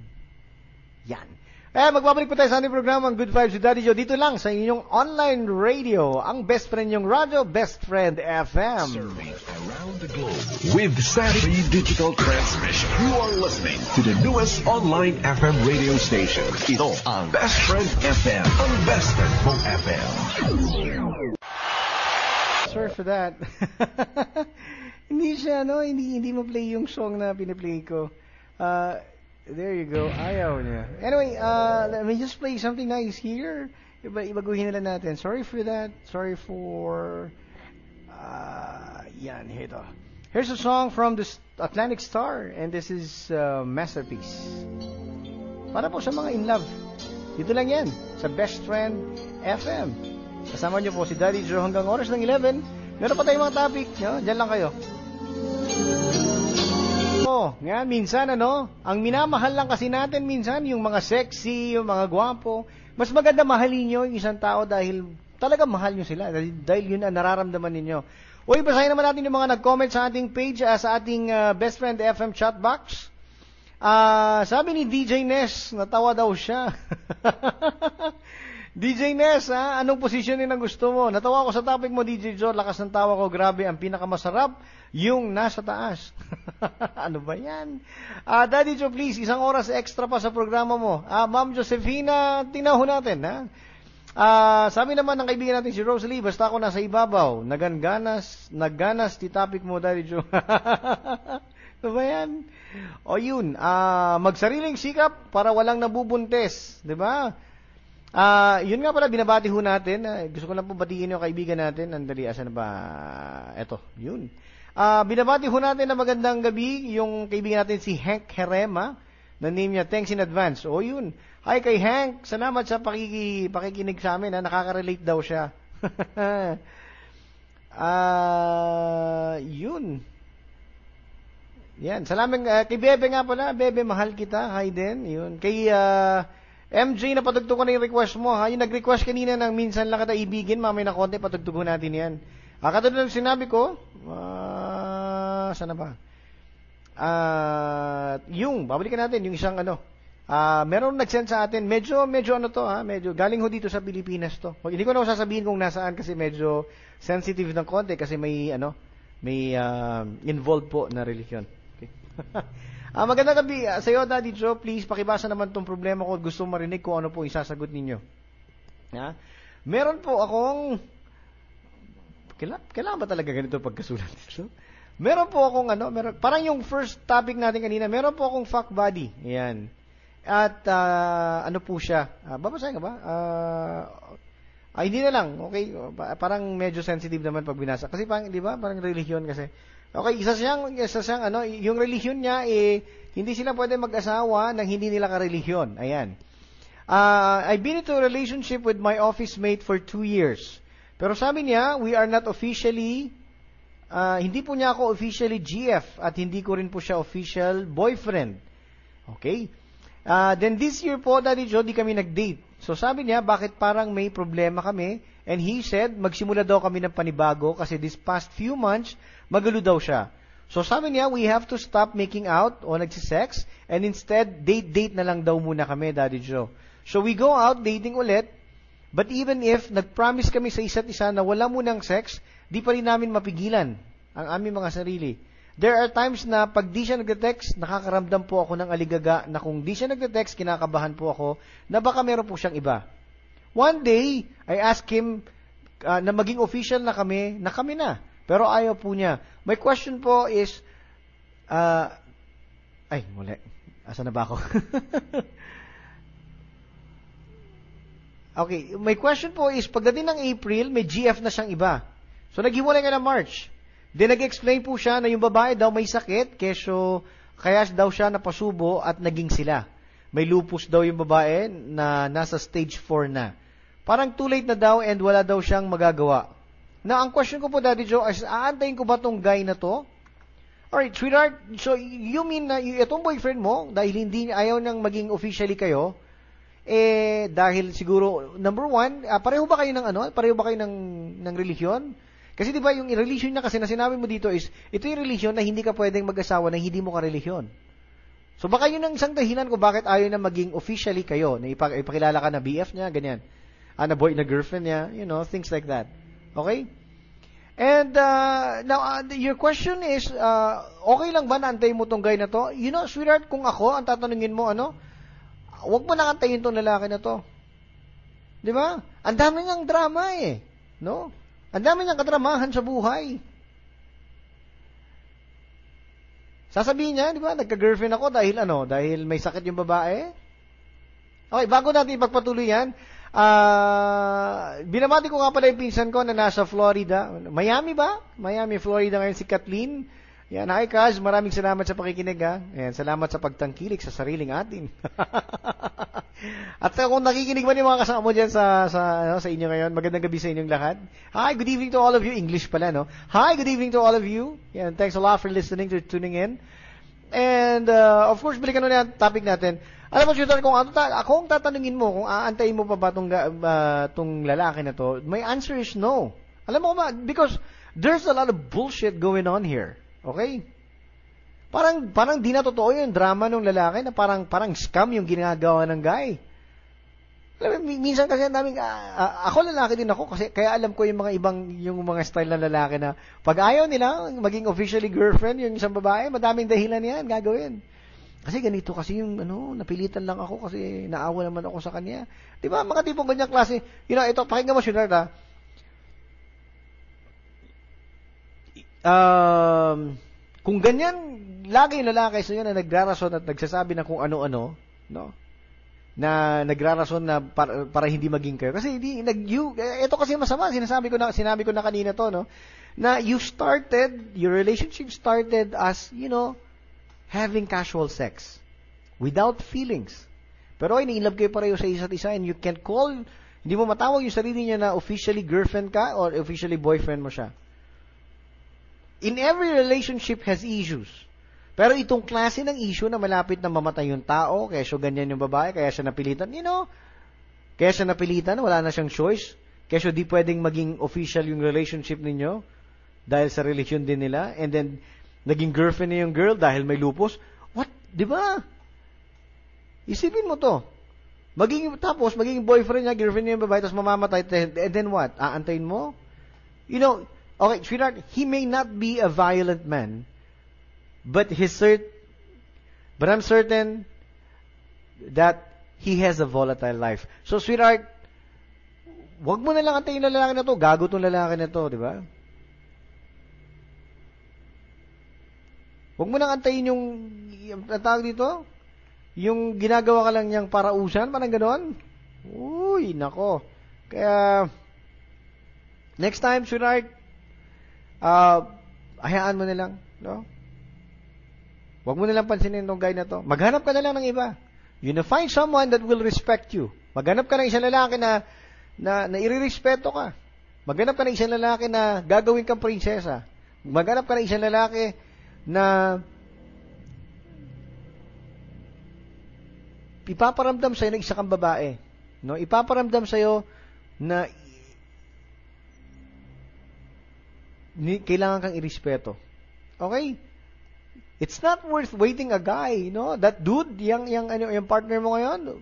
Yan. Magbabalik po tayo sa ating programa, ang Good Vibes with Daddy Joe. Dito lang sa inyong online radio, ang best friend yung radyo, Best Friend FM. Serving around the globe with Saturday Digital Transmission. You are listening to the newest online FM radio station. Ito ang Best Friend FM, ang best friend mong FM. Sorry for that. Hindi siya, no? Hindi mo play yung song na piniplay ko. There you go. Ayaw niya. Anyway, let me just play something nice here. Ibaguhin nila natin. Sorry for that. Sorry for... yan, ito. Here's a song from the Atlantic Star, and this is Masterpiece. Para po sa mga in love. Dito lang yan, sa Best Friend FM. Kasama niyo po si Daddy Joe hanggang oras ng 11. Meron pa tayong mga topic. No? Diyan lang kayo. Nga, minsan ang minamahal lang kasi natin minsan yung mga sexy, yung mga gwapo. Mas maganda mahalin nyo yung isang tao dahil talaga mahal nyo sila. Dahil yun ang nararamdaman ninyo. Uy, basahin naman natin yung mga nag-comment sa ating page, sa ating Best Friend FM chat box. Sabi ni DJ Ness, natawa daw siya. DJ Ness, anong position ang gusto mo? Natawa ko sa topic mo, DJ Joe. Lakas ng tawa ko, grabe. Ang pinakamasarap, yung nasa taas. Ano ba yan? Daddy Joe, please, isang oras extra pa sa programa mo. Ma'am Josefina, tingnan natin, ha? Sabi naman ng kaibigan natin si Rosalie, basta ako nasa ibabaw. Nagganas, ti topic mo, Daddy Joe. Ano ba yan? O yun, magsariling sikap para walang nabubuntes. Diba? Yun nga pala, binabati ho natin. Gusto ko lang po batiin yung kaibigan natin. Andali, asan na ba? Eto, yun. Binabati ho natin na magandang gabi yung kaibigan natin si Hank Herema. Na name niya, thanks in advance. O yun. Hi kay Hank. Salamat sa pakikinig sa amin. Nakaka-relate daw siya. Yun. Yan. Salamat kay Bebe nga pala. Bebe, mahal kita. Hi din. Yun. Kay MJ, napatugtog ko na yung request mo, ha? Yung nag-request kanina ng minsan lang kita ibigin, mamay na konti, patugtugon natin yan. Katulad ng sinabi ko, saan na ba? Yung, babalikan natin, yung isang meron nag-send sa atin, medyo medyo galing ho dito sa Pilipinas to. Hindi ko na sasabihin kung nasaan kasi medyo sensitive ng konti kasi may involved po na religion. Okay. Magandang gabi sa iyo, Daddy Joe. Please, pakibasa naman tong problema ko. Gusto marinig kung ano po isasagot ninyo. Meron po akong... Kailangan ba talaga ganito pagkasulat nito? Meron po akong parang yung first topic natin kanina, meron po akong fuck buddy. Ayan. At ano po siya? Babasahin ka ba? Hindi na lang. Okay? Parang medyo sensitive naman pag binasa. Kasi di ba? Parang religion kasi. Okay, isa siyang yung relihiyon niya hindi sila pwede mag-asawa nang hindi nila ka-relihiyon. Ayan. I've been into a relationship with my office mate for 2 years. Pero sabi niya, we are not officially hindi po niya ako officially GF at hindi ko rin po siya official boyfriend. Okay? Then this year po, Daddy Joe, di kami nag-date. So sabi niya, bakit parang may problema kami? And he said, magsimula daw kami ng panibago kasi this past few months, magulo daw siya. So sabi niya, we have to stop making out o nagsisex and instead, date na lang daw muna kami, Daddy Joe. So we go out dating ulit, but even if nag-promise kami sa isa't isa na wala munang sex, di pa rin namin mapigilan ang aming mga sarili. There are times na pag di siya nagte-text, nakakaramdam po ako ng aligaga na kung di siya nagte-text, kinakabahan po ako na baka meron po siyang iba. One day, I asked him na maging official na kami na. Pero ayaw po niya. My question po is, muli. Asa na ba ako? Okay, my question po is, pagdating ng April, may GF na siyang iba. So, naghiwalay nga na March. Then nag-explain po siya na yung babae daw may sakit, kaya daw siya napasubo at naging sila. May lupus daw yung babae na nasa stage 4 na. Parang too late na daw and wala daw siyang magagawa. Now, ang question ko po, Daddy Joe, is aantayin ko ba tong guy na to? Alright, sweetheart, so you mean na itong boyfriend mo, dahil hindi ayaw nang maging officially kayo, dahil siguro, number one, pareho ba kayo ng relihiyon? Kasi di ba yung relihiyon na kasi na sinabi mo dito is, ito yung relihiyon na hindi ka pwedeng mag-asawa na hindi mo ka-relihiyon. So baka yun ang isang dahilan kung bakit ayaw na maging officially kayo, na ipakilala ka na BF niya, ganyan. Na girlfriend niya, things like that. Okay? And now, your question is, okay lang ba na antayin mo tong guy na to? Sweetheart, kung ako, ang tatanungin mo, huwag mo nang antayin tong lalaki na to. Di ba? Ang dami niyang drama no? Ang dami niyang kadramahan sa buhay. Sasabihin niya, di ba, nagka-girlfriend ako dahil may sakit yung babae. Okay, bago natin ipagpatuloy yan, binamati ko nga pala yung pinsan ko na nasa Florida. Miami ba? Miami, Florida ngayon si Kathleen. Yan, hi Kaz, maraming salamat sa pakikinig ha. Yan, salamat sa pagtangkilik sa sariling atin. At kung nakikinig man yung mga kasama mo dyan sa inyo ngayon, magandang gabi sa inyong lahat. Hi, good evening to all of you. English pala, no? Hi, good evening to all of you. Yan, thanks a lot for listening, to tuning in. And, of course, balikan na yung topic natin. Alam mo, sweetheart, kung akong tatanungin mo, kung aantayin mo pa ba tong lalaki na to, my answer is no. Alam mo ba, because there's a lot of bullshit going on here. Okay? Parang di na totoo yung drama ng lalaki na parang scam yung ginagawa ng guy. Alam mo, minsan kasi namin, ako lalaki din ako kasi kaya alam ko yung mga style ng lalaki na pag ayaw nila maging officially girlfriend yung isang babae, madaming dahilan yan gagawin. Kasi ganito kasi yung napilitan lang ako kasi naawa naman ako sa kanya. 'Di ba? Mga tipong ganyang klase. Ito pakinggan mo sweetheart. Kung ganyan lagi yung lalaki sa iyo na nagrarason at nagsasabi na kung ano-ano, no? Na nagrarason na para hindi maging kayo. Kasi ito kasi masama, sinabi ko na kanina to, no? Na your relationship started as, having casual sex without feelings. Pero in-love kayo pareho sa isa't isa and you can't call, hindi mo matawag yung sarili niya na officially girlfriend ka or officially boyfriend mo siya. In every relationship has issues. Pero itong klase ng issue na malapit na mamatay yung tao, kaya siya ganyan yung babae, kaya siya napilitan, wala na siyang choice, kaya siya di pwedeng maging official yung relationship ninyo dahil sa religion din nila, and then naging girlfriend niya yung girl dahil may lupus. What? Di ba? Isipin mo to. Magiging boyfriend niya, girlfriend niya yung babae, tapos mamamatay, and then what? Aantayin mo? Okay, sweetheart, he may not be a violent man, but I'm certain that he has a volatile life. So, sweetheart, wag mo na lang antayin yung lalaki na to. Gago tong lalaki na to, di ba? Huwag mo nang antayin yung tawag dito, yung ginagawa ka lang niyang parausan, parang gano'n. Uy, nako. Kaya, next time, sweetheart, hayaan mo na lang, no? Huwag mo na lang pansinin itong guy na to. Maghanap ka na lang ng iba. Find someone that will respect you. Maghanap ka ng isang lalaki na irirespeto ka. Maghanap ka ng isang lalaki na gagawin kang prinsesa. Maghanap ka ng isang lalaki na ipaparamdam sa'yo na isa kang babae. No? Ipaparamdam sa'yo na kailangan kang irespeto. Okay? It's not worth waiting a guy, no? That dude, yung partner mo ngayon,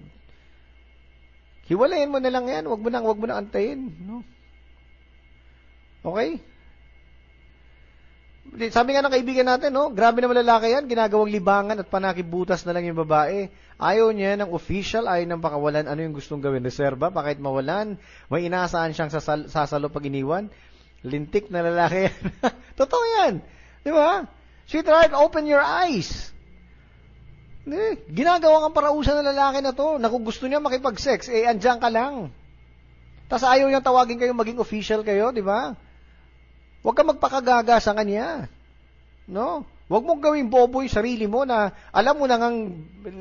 hiwalayin mo na lang yan. Wag mo na antayin, no? Okay? Sabi nga ng kaibigan natin, no? Grabe naman lalaki yan, ginagawang libangan at panakibutas na lang yung babae. Ayaw niya ng official, ayaw ng pakawalan. Ano yung gustong gawin? Reserba, pa kahit mawalan. May inaasahan siyang sasalo pag iniwan. Lintik na lalaki yan. Totoo yan. Di ba? Sweetheart, open your eyes. Ginagawa kang parausan ng lalaki na to. Na kung gusto niya makipag-sex, andyan ka lang. Tapos ayaw niyang tawagin kayo maging official kayo, di ba? Huwag ka magpakagaga sa kanya. No? Huwag mong gawing bobo yung sarili mo na alam mo na ngang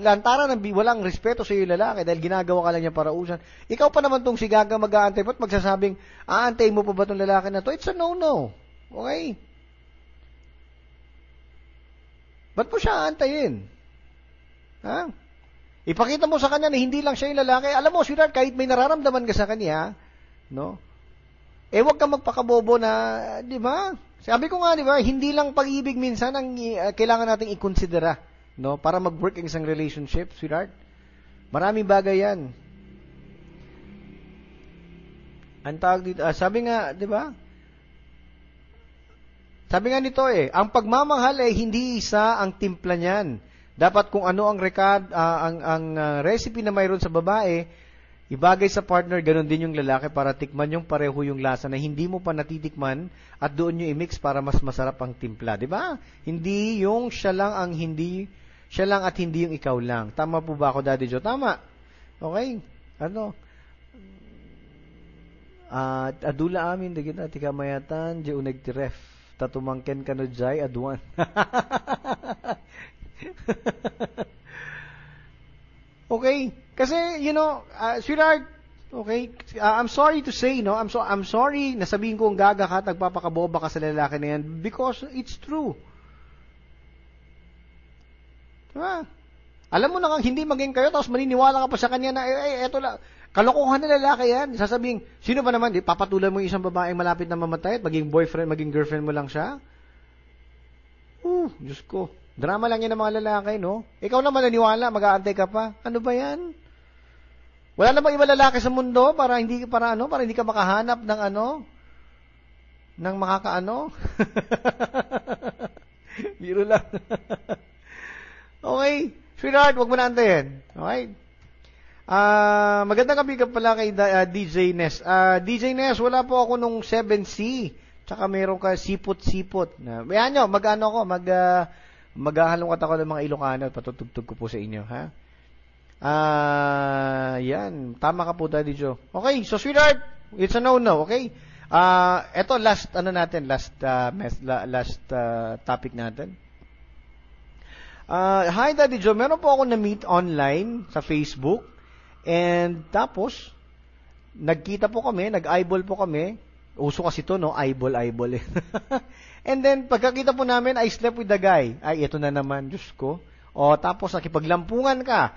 lantaran ng walang respeto sa iyo lalaki dahil ginagawa ka lang niya para usan. Ikaw pa naman tong si Gaga mag-aantay pa at magsasabing, aantay mo pa ba tong lalaki na to? It's a no-no. Okay? Ba't mo siya aantayin? Ha? Ipakita mo sa kanya na hindi lang siya yung lalaki. Alam mo, sweetheart, kahit may nararamdaman ka sa kanya, no? Huwag kang magpakabobo na, di ba? Sabi ko nga, di ba, hindi lang pag-ibig minsan ang kailangan nating i-considera, no? Para mag-work ang isang relationship, sweetheart. Maraming bagay yan. Ang tawag dito, sabi nga, di ba? Sabi nga nito ang pagmamahal ay hindi isa ang timpla niyan. Dapat kung ano ang recipe na mayroon sa babae, ibagay sa partner, ganun din yung lalaki para tikman yung pareho yung lasa na hindi mo pa natitikman at doon nyo i-mix para mas masarap ang timpla. Di ba? Hindi yung siya lang at hindi yung ikaw lang. Tama po ba ako, Daddy Joe? Tama. Okay. Adula amin, dagit na tikamayatan, di unag tiref. Tatumangken ka no jay, aduan. Okay, kasi sweetheart, okay, I'm sorry to say, no, I'm sorry na sabihin ko ang gaga ka at nagpapakaboba ka sa lalaki na yan because it's true. Diba? Alam mo na kang hindi maging kayo tapos maniniwala ka pa sa kanya na eto lang, kalokohan na lalaki yan. Sasabihin, sino ba naman, papatulan mo yung isang babaeng malapit na mamatay at maging boyfriend, maging girlfriend mo lang siya? Diyos ko. Drama lang yan ng mga lalaki, no? Ikaw naman naniwala, mag-aantay ka pa. Ano ba yan? Wala na bang iba lalaki sa mundo para hindi ka makahanap ng ng makakaano? Biro lang. Okay. Sweetheart, wag mo na antayin. Okay? Magandang gabi ka pala kay DJ Ness. DJ Ness, wala po ako nung 7C. Tsaka meron ka sipot-sipot. Yan nyo, maghahalongkat ako ng mga Ilocano at patutugtog ko po sa inyo, ha? Yan. Tama ka po, Daddy Joe. Okay, so sweetheart, it's a no-no, okay? Eto, last topic natin. Hi, Daddy Joe. Meron po ako na-meet online sa Facebook. And tapos, nagkita po kami, nag-eyeball po kami. Uso kasi to, no? Eyeball. And then, pagkakita po namin, I slept with the guy. Ay, ito na naman, Diyos ko. Tapos, nakipaglampungan ka.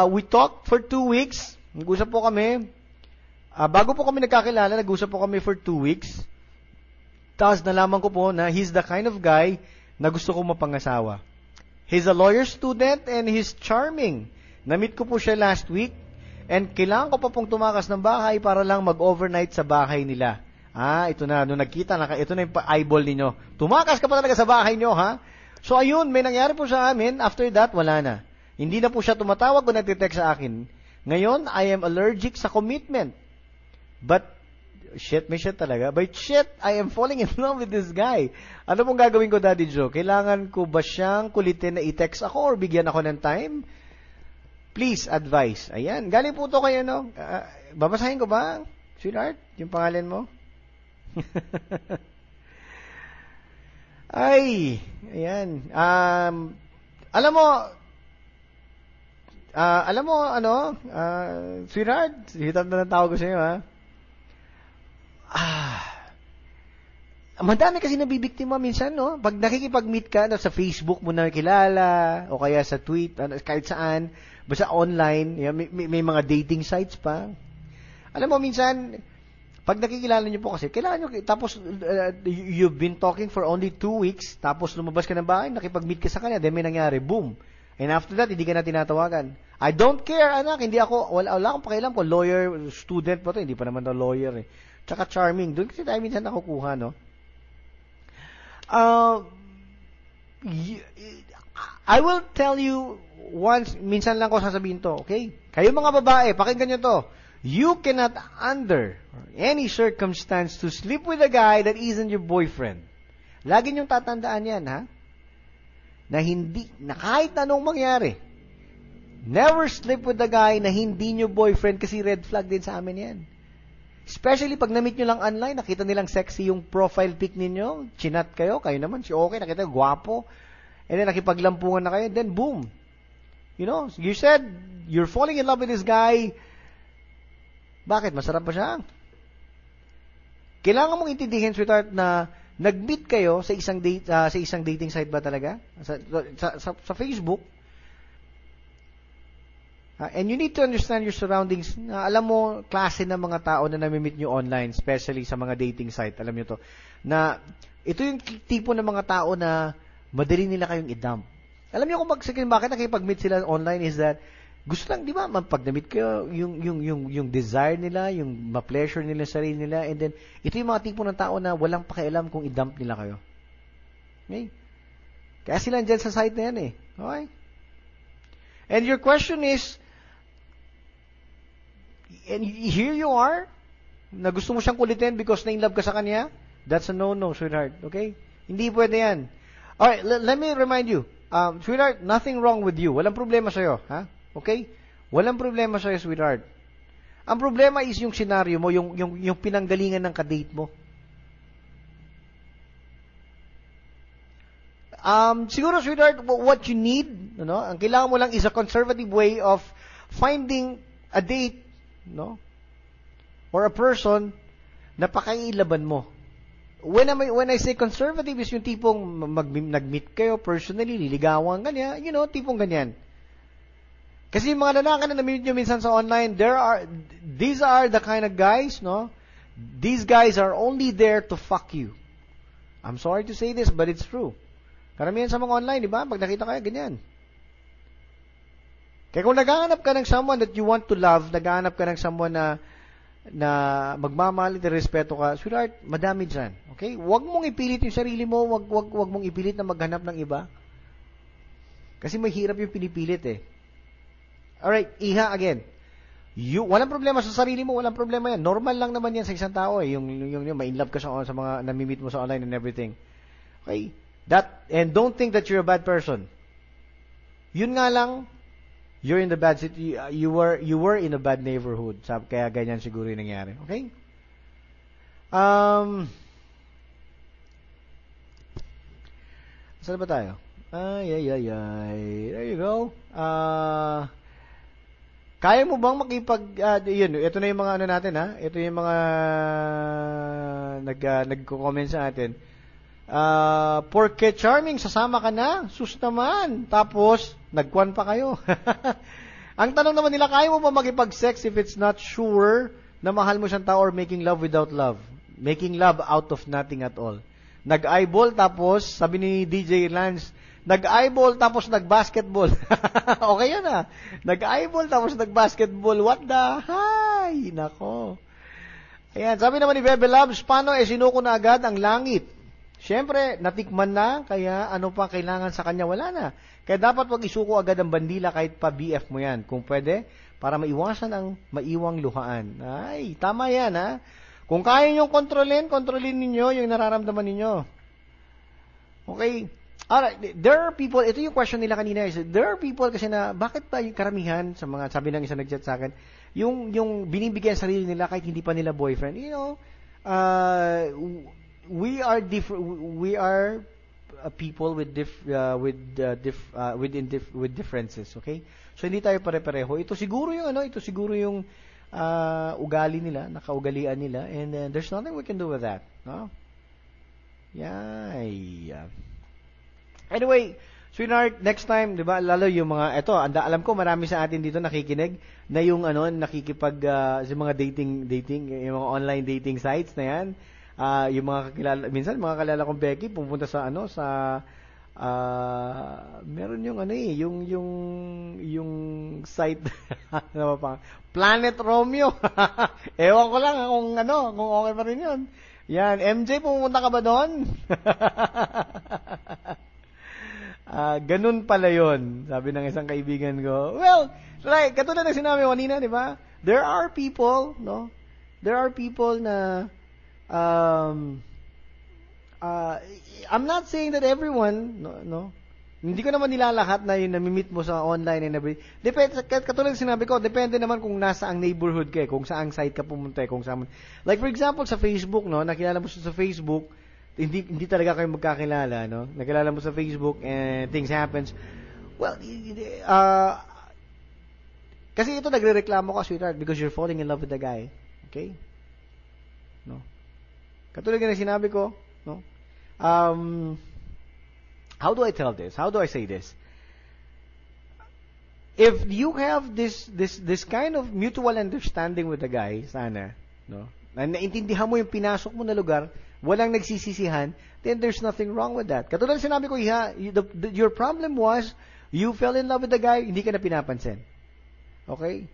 We talked for 2 weeks. Nag-usap po kami. Bago po kami nagkakilala, nag-usap po kami for 2 weeks. Tapos, nalaman ko po na he's the kind of guy na gusto ko mapangasawa. He's a lawyer student and he's charming. Na-meet ko po siya last week. And kailangan ko pa pong tumakas ng bahay para lang mag-overnight sa bahay nila. Ito na. Nung nagkita, ito na yung eyeball ninyo. Tumakas ka pa talaga sa bahay nyo, ha? So, ayun, may nangyari po sa amin. After that, wala na. Hindi na po siya tumatawag o nagtitext sa akin. Ngayon, I am allergic sa commitment. But, may shit talaga. But shit, I am falling in love with this guy. Ano pong gagawin ko, Daddy Joe? Kailangan ko ba siyang kulitin na i-text ako or bigyan ako ng time? Please, advice. Ayan. Galing po ito kayo, no? Babasahin ko ba, sweetheart? Yung pangalan mo? Ay, ayan. Alam mo, sweetheart, hitap na ng tawag ko sa iyo, ha? Madami kasi nabibiktima minsan, no? Pag nakikipag-meet ka sa Facebook mo na kilala, o kaya sa tweet, kahit saan, basta online, may mga dating sites pa. Alam mo, minsan, pag nakikilala niyo po kasi, kailangan nyo, tapos you've been talking for only 2 weeks, tapos lumabas ka ng bahay, nakipag-meet ka sa kanya, then may nangyari, boom. And after that, hindi ka na tinatawagan. I don't care, anak, wala akong pakialam ko, lawyer, student pa to, hindi pa naman na lawyer eh. Tsaka charming, doon kasi tayo minsan nakukuha, no? I will tell you once, minsan lang ko sasabihin to, okay? Kayo mga babae, pakinggan nyo to. You cannot under any circumstance to sleep with a guy that isn't your boyfriend. Lagi niyong tatandaan yan, ha? Na kahit anong mangyari, never sleep with a guy na hindi niyo boyfriend kasi red flag din sa amin yan. Especially pag na-meet nyo lang online, nakita nilang sexy yung profile pic ninyo, chinat kayo naman, si okay, nakita, gwapo, and then nakipaglampungan na kayo, then boom. You know, you said, you're falling in love with this guy. Bakit? Masarap ba siya? Kailangan mong intindihin, sweetheart, na nag-meet kayo sa isang dating site ba talaga? Sa Facebook. And you need to understand your surroundings. Alam mo, klase ng mga tao na nami-meet nyo online, especially sa mga dating site. Alam nyo to. Na ito yung tipo ng mga tao na madali nila kayong i-dump. Alam nyo kung bakit nakipag-meet sila online is that gusto lang, di ba, pag na-meet kayo, yung desire nila, yung ma-pleasure nila sa sarili nila, and then, ito yung mga tipo ng tao na walang pakialam kung i-dump nila kayo. Okay? Kaya sila dyan sa site na yan eh. Okay? And your question is, and here you are, na gusto mo siyang kulitin because na-in-love ka sa kanya, that's a no-no, sweetheart. Okay? Hindi pwede yan. Alright, let me remind you, sweetheart, nothing wrong with you. Walang problema sa'yo, ha? Okay? Walang problema sa'yo, sweetheart. Ang problema is yung scenario mo, yung pinanggalingan ng kadate mo. Siguro, sweetheart, what you need, ang kailangan mo lang is a conservative way of finding a date, or a person na pakailaban mo. When I say conservative is yung tipong nag-meet kayo personally, liligawan ganyan, tipong ganyan. Kasi yung mga lalaki na na-meet nyo minsan sa online, these are the kind of guys, these guys are only there to fuck you. I'm sorry to say this, but it's true. Karamihan sa mga online, di ba? Pag nakita kayo, ganyan. Kaya kung naghahanap ka ng someone that you want to love, naghahanap ka ng someone na magmamahal at respeto ka, sweetheart, madami dyan. Okay? Huwag mong ipilit yung sarili mo, huwag mong ipilit na maghanap ng iba. Kasi mahirap yung pinipilit eh. Alright, iha again. Walang problema sa sarili mo, walang problema yan. Normal lang naman yan sa isang tao eh. Yung ma-inlove ka sa mga nami-meet mo sa online and everything. Okay? And don't think that you're a bad person. Yun nga lang, you're in the bad city. You were in a bad neighborhood. Kaya ganyan siguro yung nangyari. Okay? Saan ba tayo? Ay. There you go. Kaya mo bang yun, ito na yung mga ano natin ha? Ito yung mga nagko-comment sa atin. Porque charming, sasama ka na. Sus naman. Tapos, nagkwan pa kayo. Ang tanong naman nila, kaya mo ba makipag-sex if it's not sure na mahal mo siyang tao or making love without love? Making love out of nothing at all. Nag-eyeball tapos, sabi ni DJ Lance, nag-eyeball tapos nag-basketball. Okay yan ah. Nag-eyeball tapos nag-basketball. What the? Hay! Nako. Ayan, sabi naman ni Bebe Labs, paano sinuko na agad ang langit? Siyempre, natikman na, kaya ano pa kailangan sa kanya, wala na. Kaya dapat wag isuko agad ang bandila kahit pa BF mo yan. Kung pwede, para maiwasan ang maiwang luhaan. Ay, tama yan ha. Kung kaya nyo kontrolin ninyo yung nararamdaman ninyo. Okay. Alright, there are people, ito yung question nila kanina, there are people kasi na, bakit ba yung karamihan sa mga, sabi ng isang nag-chat sa akin, yung binibigyan sarili nila kahit hindi pa nila boyfriend, we are people with differences, okay? So hindi tayo pare-pareho. Ito siguro yung ugali nila, nakaugalian nila, and there's nothing we can do with that, no? Yeah. Anyway, sweetheart, next time, 'di ba, lalo yung mga alam ko marami sa atin dito nakikinig na yung nakikipag sa mga dating, yung mga online dating sites na 'yan. Yung mga kakilala, minsan mga kalala kong Becky pumunta sa meron yung site ano pa, Planet Romeo. Ewan ko lang kung okay pa rin 'yun. Yan, MJ, pumunta ka ba doon? Ganun pala yun, sabi ng isang kaibigan ko. Well, right, katulad ng sinabi ko kanina, di ba? There are people, There are people na, I'm not saying that everyone, Hindi ko naman nilalahat na yung nami-meet mo sa online and everything. Depende, katulad sinabi ko, depende naman kung nasa ang neighborhood ka, kung saang site ka pumunta, kung saan. Like for example, sa Facebook, no, nakilala mo siya sa Facebook, hindi talaga kayo magkakilala, no? Nakilala mo sa Facebook and things happens. Well, kasi ito nagrereklamo ka, sweetheart, because you're falling in love with the guy. Okay? No. Katulad ng sinabi ko, no? How do I tell this? How do I say this? If you have this kind of mutual understanding with the guy, sana, no? Na naintindihan mo yung pinasok mo na lugar, walang nagsisisihan, then there's nothing wrong with that. Katulad sinabi ko, your problem was, you fell in love with the guy, hindi ka na pinapansin. Okay?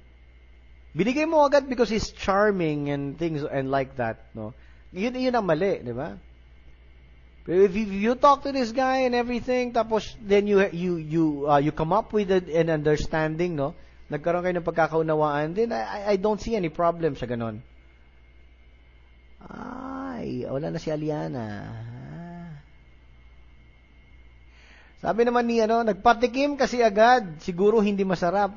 Binigay mo agad because he's charming and things and like that, no? Yun ang mali, di ba? If you talk to this guy and everything, tapos then you come up with an understanding, no? Nagkaroon kayo ng pagkakaunawaan, then I don't see any problem sa ganon. Ay, wala na si Aliana. Sabi naman ni nagpatikim kasi agad, siguro hindi masarap.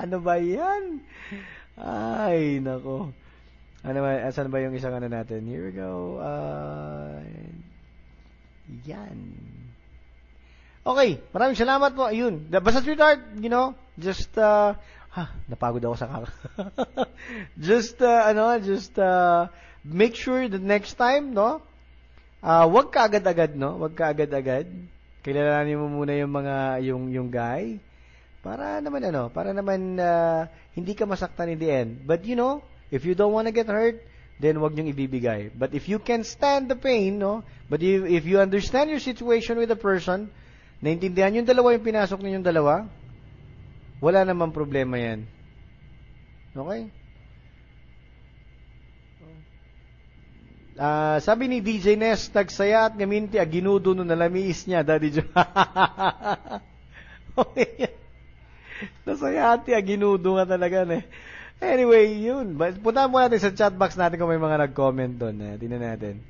Ano ba 'yan? Ay, nako. Asan ba yung isang natin? Here we go. Yan. Okay, maraming salamat po. Ayun. Basta sweetheart, just napagod ako sa just make sure that next time, no? Wag ka agad-agad, no? Wag ka agad-agad. Kilalanin mo muna yung guy para naman hindi ka masaktan in the end. But if you don't want to get hurt, then wag niyong ibibigay. But if you can stand the pain, no? But if you understand your situation with the person, naintindihan yung dalawa yung pinasok ninyong dalawa, wala namang problema yan. Okay? Sabi ni DJ Ness, nagsaya at ngaminti, ginudo no nalamiis niya, Daddy Joe. Okay. Nasaya at ginudo nga talaga, Anyway, yun. Punta mo natin sa chat box natin kung may mga nag-comment doon. Tingnan natin.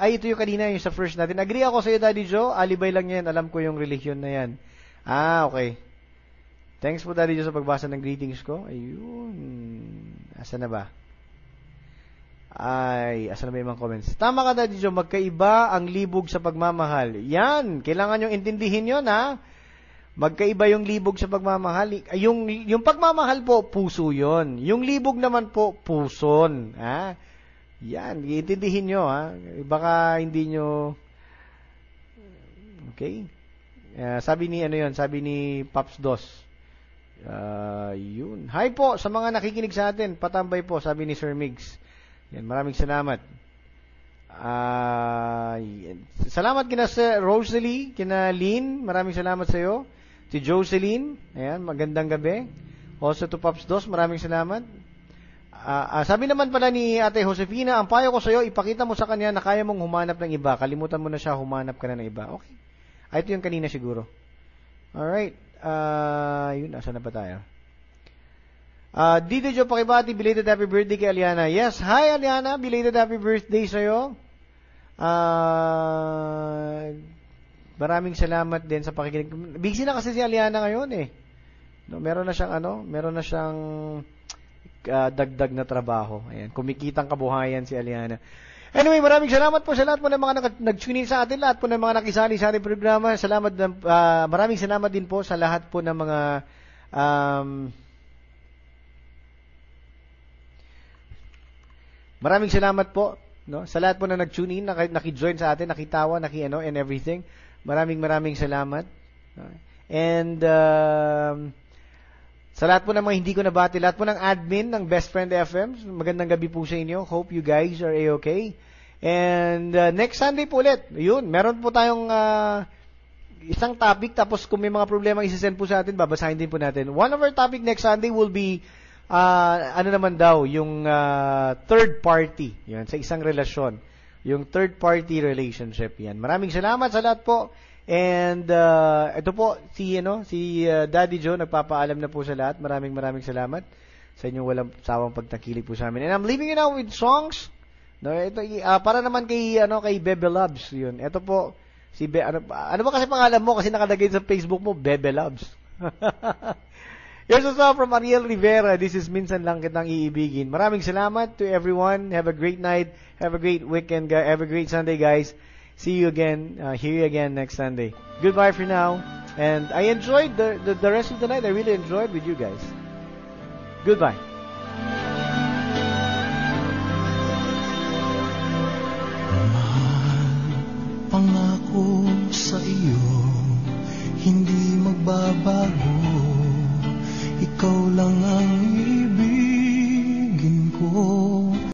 Ito yung kanina, yung sa first natin. Agree ako sa iyo, Daddy Joe. Alibay lang yan. Alam ko yung religion na yan. Okay. Thanks po, Daddy Joe, sa pagbasa ng greetings ko. Ayun. Asa na ba? Asa na ba yung mga comments? Tama ka, Daddy Joe. Magkaiba ang libog sa pagmamahal. Yan. Kailangan yung intindihin yun, ha? Magkaiba yung libog sa pagmamahal. Yung pagmamahal po, puso yon. Yung libog naman po, puson. Ha? Yan, iintindihin nyo, ha? Baka hindi nyo... Okay? Sabi ni Pops Dos. Yun. Hi po sa mga nakikinig sa atin. Patambay po, sabi ni Sir Migs. Yan, maraming salamat. Salamat kina Rosalie, kina Lynn. Maraming salamat sa iyo. Si Jocelyn, ayan, magandang gabi. Also to Pops Dos, maraming salamat. Sabi naman pala ni Ate Josefina, ang payo ko sa iyo, ipakita mo sa kanya na kaya mong humanap ng iba. Kalimutan mo na siya, humanap ka na ng iba. Okay. Ito yung kanina siguro. Alright. Yun, asan na ba tayo? Dito Joe Pakibati, belated happy birthday kay Aliana. Yes, hi Aliana, belated happy birthday sa iyo. Maraming salamat din sa pakikinig. Busy na kasi si Aliana ngayon No, meron na siyang dagdag na trabaho. Ayan, kumikitang kabuhayan si Aliana. Anyway, maraming salamat po sa lahat po ng mga nag-tune in sa atin, lahat po ng mga nakisali sa ating programa. Maraming salamat din po sa lahat po ng mga maraming salamat po, no, sa lahat po na nag-tune in, naki-join sa atin, nakitawa, and everything. Maraming salamat. And sa lahat po ng mga hindi ko nabati, lahat po ng admin ng Best Friend FM, magandang gabi po sa inyo. Hope you guys are okay. And next Sunday po ulit, yun, meron po tayong isang topic, tapos kung may mga problema isisend po sa atin, babasahin din po natin. One of our topic next Sunday will be yung third party, yan, sa isang relasyon. Yung third party relationship, yan. Maraming salamat sa lahat po. And ito po si Daddy Joe nagpapaalam na po sa lahat. Maraming salamat sa inyong walang sawang pagtangkilik po sa amin. And I'm leaving you now with songs. No, ito para naman kay Bebe Loves 'yun. Ito po si ano ba kasi pangalan mo kasi nakalagay sa Facebook mo Bebe Loves. Here's a song from Ariel Rivera. This is Minsan Lang Kitang Iibigin. Maraming salamat to everyone. Have a great night. Have a great weekend. Have a great Sunday, guys. See you again. Hear you again next Sunday. Goodbye for now. And I enjoyed the rest of the night. I really enjoyed with you guys. Goodbye. Pangako sa iyo, hindi magbabago. Ikaw lang ang